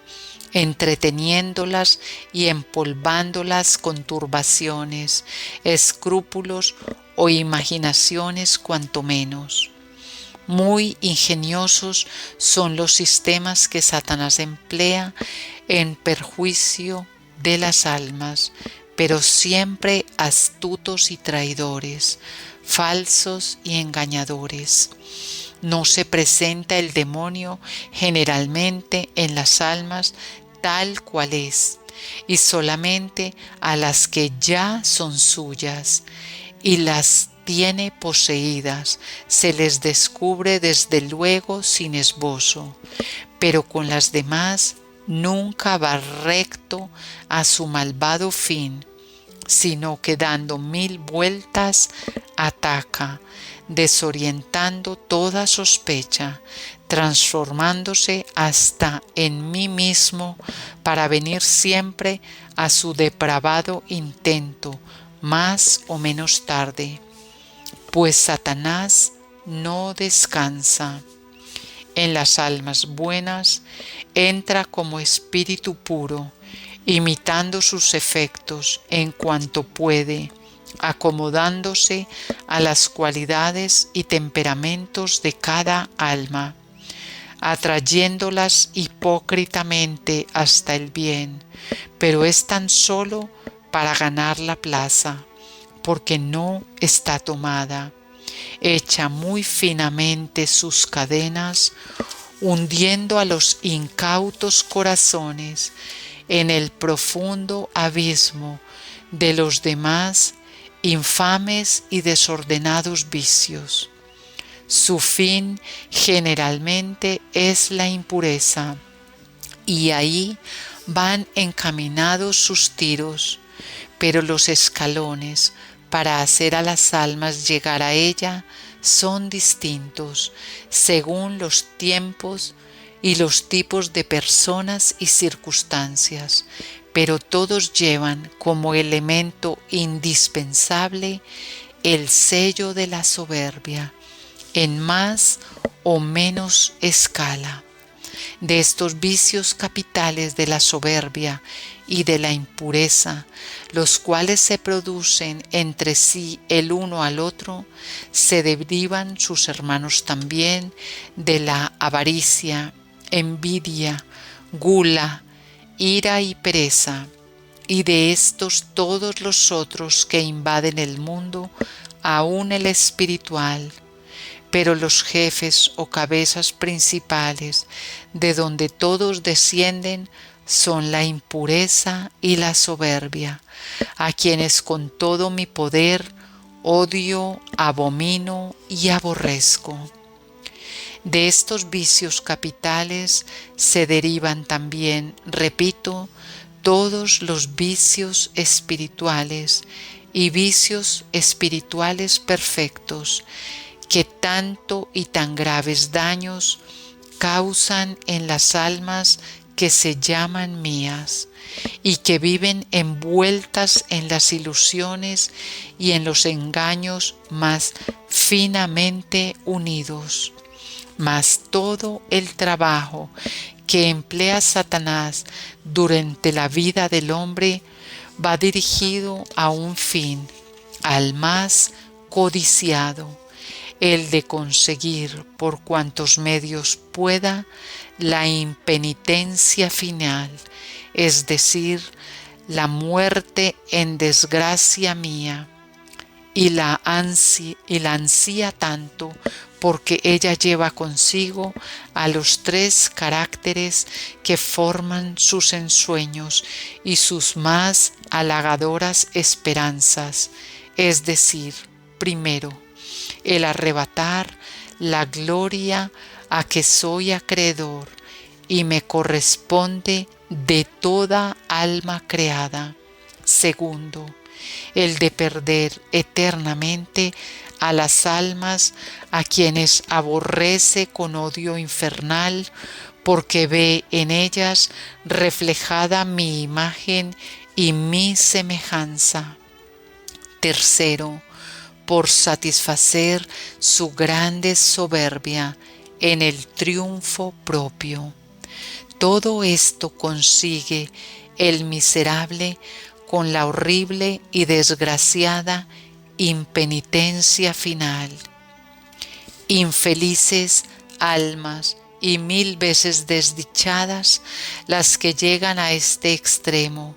entreteniéndolas y empolvándolas con turbaciones, escrúpulos o imaginaciones cuanto menos. Muy ingeniosos son los sistemas que Satanás emplea en perjuicio de las almas, pero siempre astutos y traidores, falsos y engañadores. No se presenta el demonio generalmente en las almas tal cual es, y solamente a las que ya son suyas y las tiene poseídas se les descubre desde luego sin esbozo, pero con las demás nunca va recto a su malvado fin, sino que dando 1000 vueltas ataca, desorientando toda sospecha, transformándose hasta en mí mismo para venir siempre a su depravado intento, más o menos tarde. Pues Satanás no descansa. En las almas buenas entra como espíritu puro, imitando sus efectos en cuanto puede, acomodándose a las cualidades y temperamentos de cada alma, atrayéndolas hipócritamente hasta el bien, pero es tan solo para ganar la plaza, porque no está tomada. Echa muy finamente sus cadenas, hundiendo a los incautos corazones en el profundo abismo de los demás infames y desordenados vicios. Su fin generalmente es la impureza, y ahí van encaminados sus tiros, pero los escalones para hacer a las almas llegar a ella son distintos según los tiempos y los tipos de personas y circunstancias, pero todos llevan como elemento indispensable el sello de la soberbia, en más o menos escala. De estos vicios capitales de la soberbia y de la impureza, los cuales se producen entre sí el uno al otro, se derivan sus hermanos también de la avaricia, envidia, gula, ira y pereza, y de estos todos los otros que invaden el mundo, aun el espiritual. Pero los jefes o cabezas principales, de donde todos descienden, son la impureza y la soberbia, a quienes con todo mi poder odio, abomino y aborrezco. De estos vicios capitales se derivan también, repito, todos los vicios espirituales y vicios espirituales perfectos, que tanto y tan graves daños causan en las almas que se llaman mías y que viven envueltas en las ilusiones y en los engaños más finamente unidos. Mas todo el trabajo que emplea Satanás durante la vida del hombre va dirigido a un fin, al más codiciado, el de conseguir por cuantos medios pueda la impenitencia final, es decir, la muerte en desgracia mía, y la ansía tanto porque ella lleva consigo a los tres caracteres que forman sus ensueños y sus más halagadoras esperanzas, es decir, primero, el arrebatar la gloria a que soy acreedor y me corresponde de toda alma creada. Segundo, el de perder eternamente a las almas a quienes aborrece con odio infernal, porque ve en ellas reflejada mi imagen y mi semejanza. Tercero, por satisfacer su grande soberbia en el triunfo propio. Todo esto consigue el miserable con la horrible y desgraciada impenitencia final. Infelices almas y 1000 veces desdichadas las que llegan a este extremo,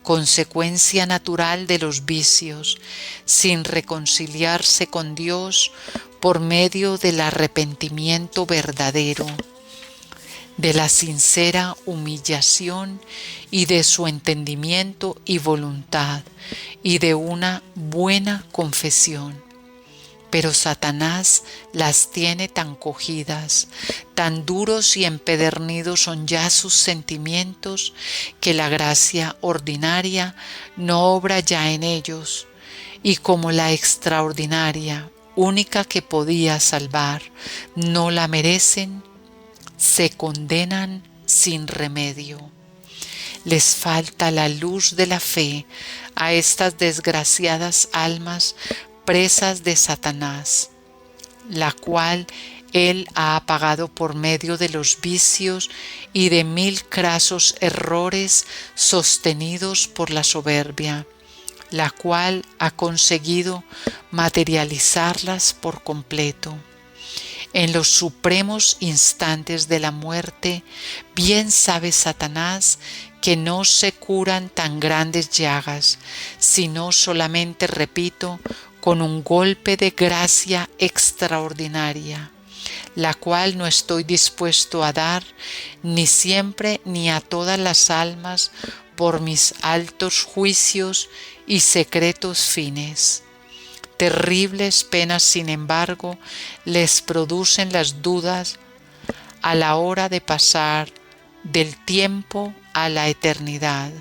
consecuencia natural de los vicios, sin reconciliarse con Dios por medio del arrepentimiento verdadero, de la sincera humillación y de su entendimiento y voluntad, y de una buena confesión. Pero Satanás las tiene tan cogidas, tan duros y empedernidos son ya sus sentimientos, que la gracia ordinaria no obra ya en ellos, y como la extraordinaria, única que podía salvar, no la merecen, se condenan sin remedio. Les falta la luz de la fe a estas desgraciadas almas presas de Satanás, la cual él ha apagado por medio de los vicios y de 1000 crasos errores sostenidos por la soberbia, la cual ha conseguido materializarlas por completo. En los supremos instantes de la muerte, bien sabe Satanás que no se curan tan grandes llagas, sino solamente, repito, con un golpe de gracia extraordinaria, la cual no estoy dispuesto a dar ni siempre ni a todas las almas por mis altos juicios y secretos fines. Terribles penas, sin embargo, les producen las dudas a la hora de pasar del tiempo a la eternidad.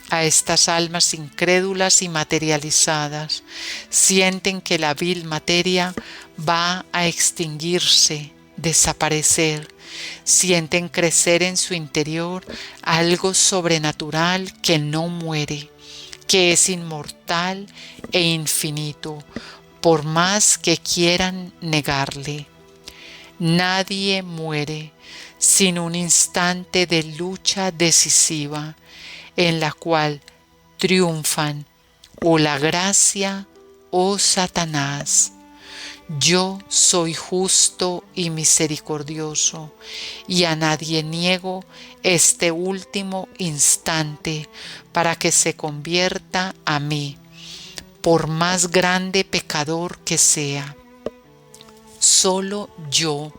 A estas almas incrédulas y materializadas sienten que la vil materia va a extinguirse, desaparecer. Sienten crecer en su interior algo sobrenatural que no muere, que es inmortal e infinito, por más que quieran negarle. Nadie muere sin un instante de lucha decisiva, en la cual triunfan o la gracia o Satanás. Yo soy justo y misericordioso, y a nadie niego este último instante para que se convierta a mí, por más grande pecador que sea. Solo yo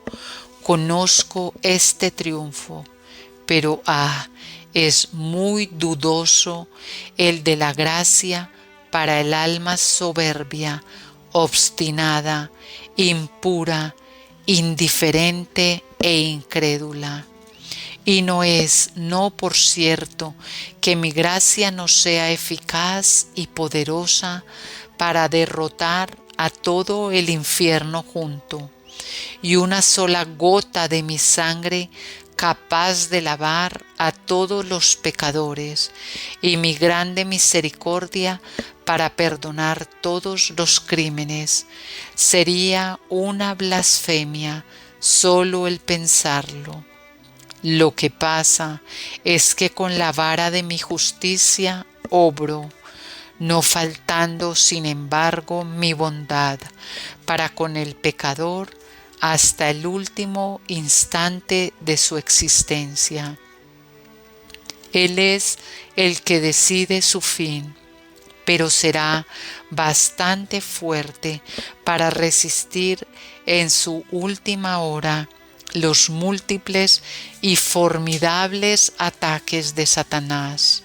conozco este triunfo, pero es muy dudoso el de la gracia para el alma soberbia, obstinada, impura, indiferente e incrédula. Y no por cierto, que mi gracia no sea eficaz y poderosa para derrotar a todo el infierno junto, y una sola gota de mi sangre capaz de lavar a todos los pecadores, y mi grande misericordia para perdonar todos los crímenes. Sería una blasfemia solo el pensarlo. Lo que pasa es que con la vara de mi justicia obro, no faltando sin embargo mi bondad para con el pecador hasta el último instante de su existencia. Él es el que decide su fin, pero será bastante fuerte para resistir en su última hora los múltiples y formidables ataques de Satanás.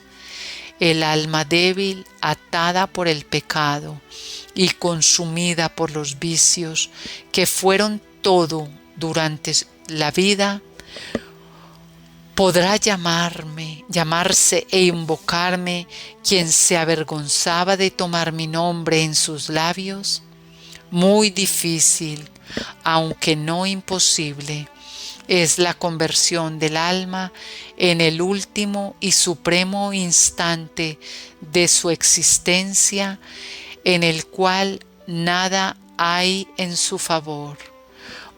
El alma débil, atada por el pecado y consumida por los vicios que fueron todo durante la vida, podrá llamarse e invocarme quien se avergonzaba de tomar mi nombre en sus labios. Muy difícil, aunque no imposible, es la conversión del alma en el último y supremo instante de su existencia, en el cual nada hay en su favor,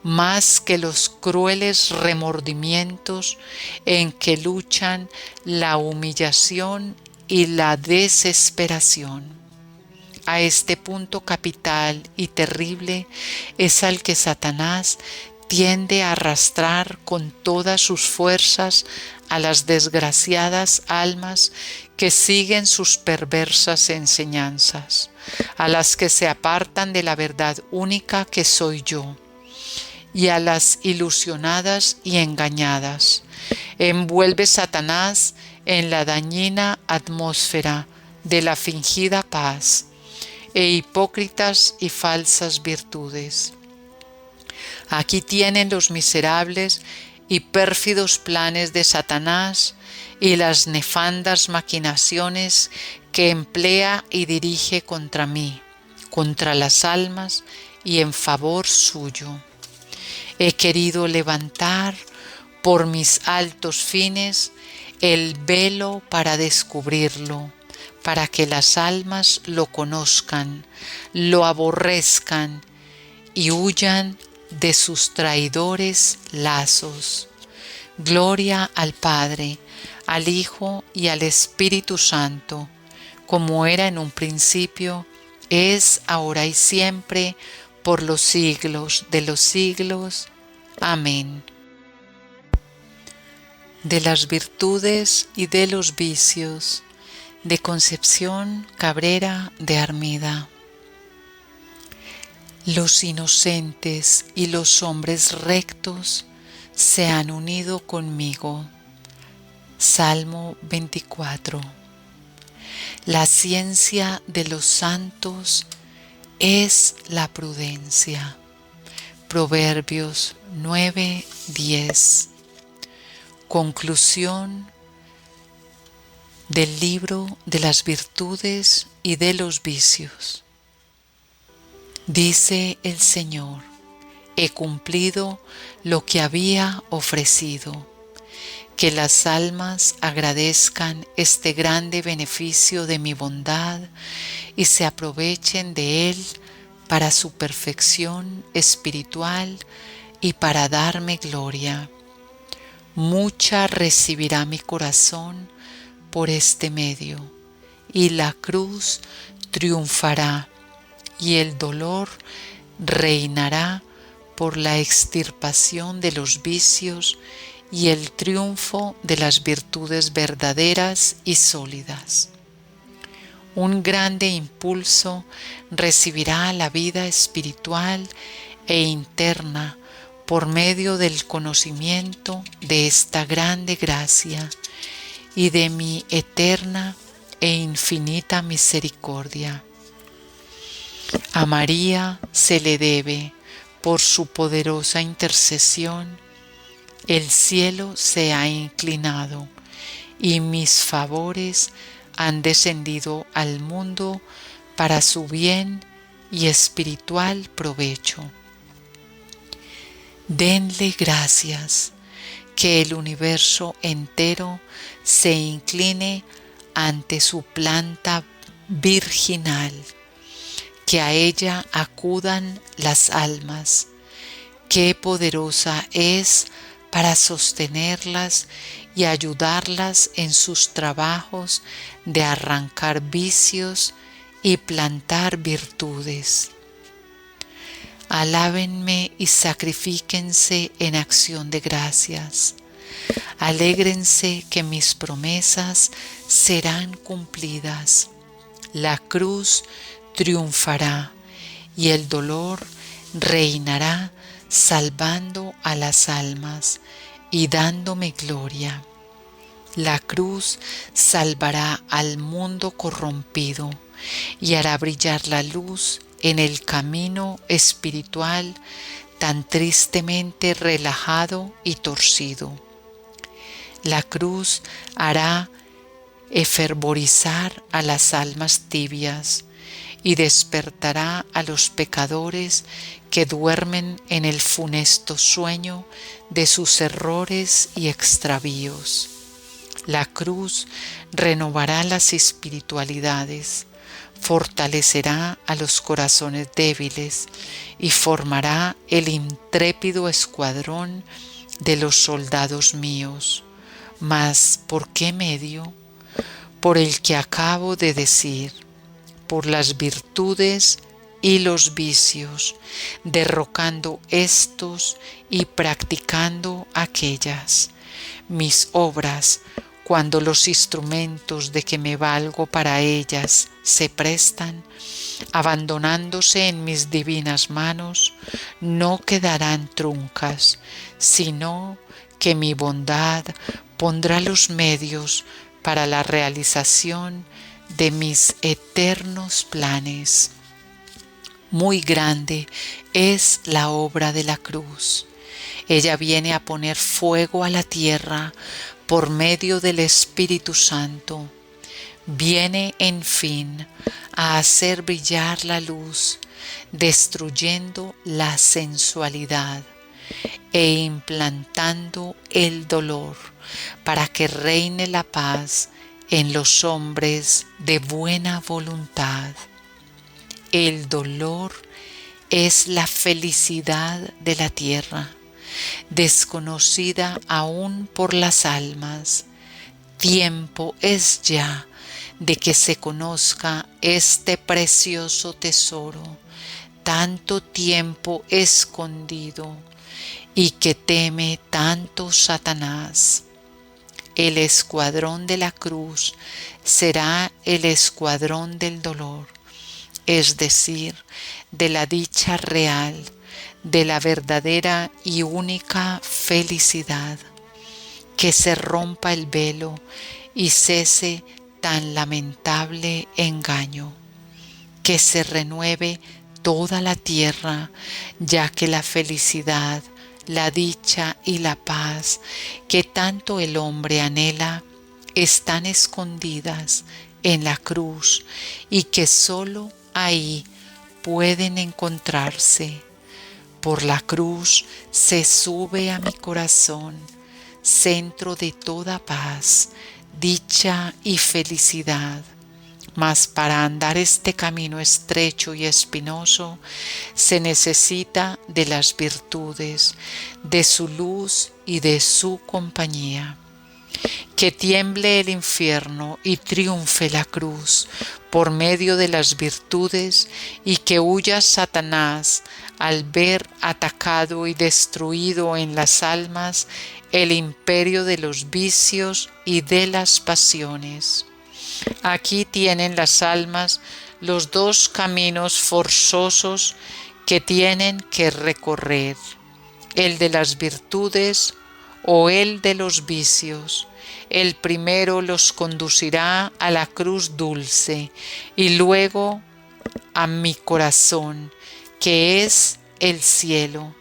más que los crueles remordimientos en que luchan la humillación y la desesperación. A este punto capital y terrible es al que Satanás tiende a arrastrar con todas sus fuerzas a las desgraciadas almas que siguen sus perversas enseñanzas, a las que se apartan de la verdad única que soy yo, y a las ilusionadas y engañadas. Envuelve Satanás en la dañina atmósfera de la fingida paz e hipócritas y falsas virtudes. Aquí tienen los miserables y pérfidos planes de Satanás y las nefandas maquinaciones que emplea y dirige contra mí, contra las almas y en favor suyo. He querido levantar por mis altos fines el velo para descubrirlo, para que las almas lo conozcan, lo aborrezcan y huyan de sus traidores lazos. Gloria al Padre, al Hijo y al Espíritu Santo, como era en un principio, es ahora y siempre, por los siglos de los siglos. Amén. De las virtudes y de los vicios, de Concepción Cabrera de Armida. Los inocentes y los hombres rectos se han unido conmigo. Salmo 24. La ciencia de los santos es la prudencia. Proverbios 9:10. Conclusión del libro de las virtudes y de los vicios. Dice el Señor: he cumplido lo que había ofrecido. Que las almas agradezcan este grande beneficio de mi bondad y se aprovechen de él para su perfección espiritual y para darme gloria. Mucha recibirá mi corazón por este medio, y la cruz triunfará, y el dolor reinará por la extirpación de los vicios y el triunfo de las virtudes verdaderas y sólidas. Un grande impulso recibirá la vida espiritual e interna por medio del conocimiento de esta grande gracia y de mi eterna e infinita misericordia. A María se le debe, por su poderosa intercesión, el cielo se ha inclinado y mis favores han descendido al mundo para su bien y espiritual provecho. Denle gracias, que el universo entero se incline ante su planta virginal, que a ella acudan las almas. Qué poderosa es para sostenerlas y ayudarlas en sus trabajos de arrancar vicios y plantar virtudes. Alábenme y sacrifíquense en acción de gracias. Alégrense que mis promesas serán cumplidas. La cruz triunfará y el dolor reinará, salvando a las almas y dándome gloria. La cruz salvará al mundo corrompido y hará brillar la luz en el camino espiritual tan tristemente relajado y torcido. La cruz hará efervorizar a las almas tibias y despertará a los pecadores que duermen en el funesto sueño de sus errores y extravíos. La cruz renovará las espiritualidades, fortalecerá a los corazones débiles y formará el intrépido escuadrón de los soldados míos. Mas, ¿por qué medio? Por el que acabo de decir, por las virtudes y los vicios, derrocando estos y practicando aquellas. Mis obras, cuando los instrumentos de que me valgo para ellas se prestan, abandonándose en mis divinas manos, no quedarán truncas, sino que mi bondad pondrá los medios para la realización de mis eternos planes. Muy grande es la obra de la cruz. Ella viene a poner fuego a la tierra por medio del Espíritu Santo. Viene, en fin, a hacer brillar la luz, destruyendo la sensualidad e implantando el dolor, para que reine la paz en los hombres de buena voluntad. El dolor es la felicidad de la tierra, desconocida aún por las almas. Tiempo es ya de que se conozca este precioso tesoro, tanto tiempo escondido y que teme tanto Satanás. El escuadrón de la cruz será el escuadrón del dolor, es decir, de la dicha real, de la verdadera y única felicidad. Que se rompa el velo y cese tan lamentable engaño. Que se renueve toda la tierra, ya que la felicidad, la dicha y la paz que tanto el hombre anhela están escondidas en la cruz y que sólo ahí pueden encontrarse. Por la cruz se sube a mi corazón, centro de toda paz, dicha y felicidad. Mas para andar este camino estrecho y espinoso se necesita de las virtudes, de su luz y de su compañía. Que tiemble el infierno y triunfe la cruz por medio de las virtudes, y que huya Satanás al ver atacado y destruido en las almas el imperio de los vicios y de las pasiones. Aquí tienen las almas los dos caminos forzosos que tienen que recorrer, el de las virtudes o el de los vicios. El primero los conducirá a la cruz dulce y luego a mi corazón, que es el cielo.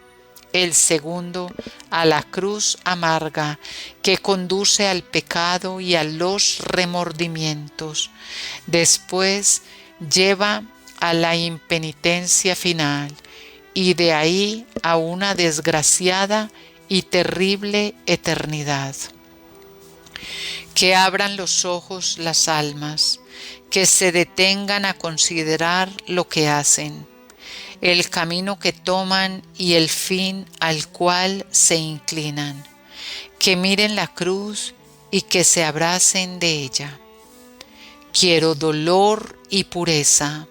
El segundo a la cruz amarga, que conduce al pecado y a los remordimientos. Después lleva a la impenitencia final y de ahí a una desgraciada y terrible eternidad. Que abran los ojos las almas, que se detengan a considerar lo que hacen, el camino que toman y el fin al cual se inclinan. que miren la cruz y que se abracen de ella. Quiero dolor y pureza,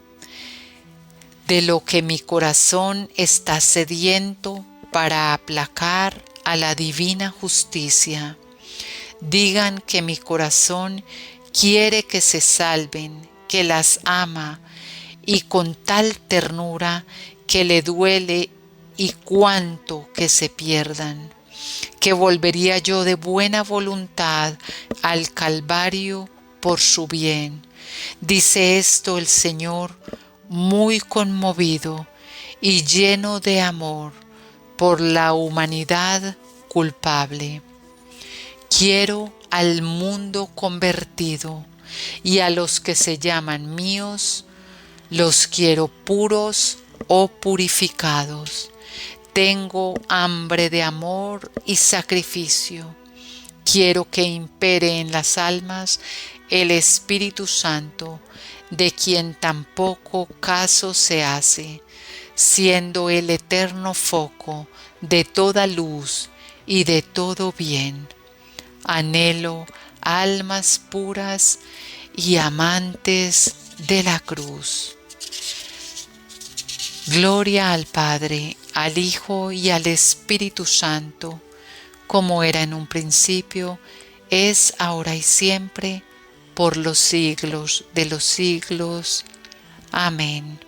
de lo que mi corazón está sediento para aplacar a la divina justicia. Digan que mi corazón quiere que se salven, que las ama, y con tal ternura que le duele y cuánto que se pierdan, que volvería yo de buena voluntad al Calvario por su bien. Dice esto el Señor muy conmovido y lleno de amor por la humanidad culpable. Quiero al mundo convertido, y a los que se llaman míos, los quiero puros o purificados. Tengo hambre de amor y sacrificio. Quiero que impere en las almas el Espíritu Santo, de quien tampoco caso se hace, siendo el eterno foco de toda luz y de todo bien. Anhelo almas puras y amantes de la cruz. Gloria al Padre, al Hijo y al Espíritu Santo, como era en un principio, es ahora y siempre, por los siglos de los siglos. Amén.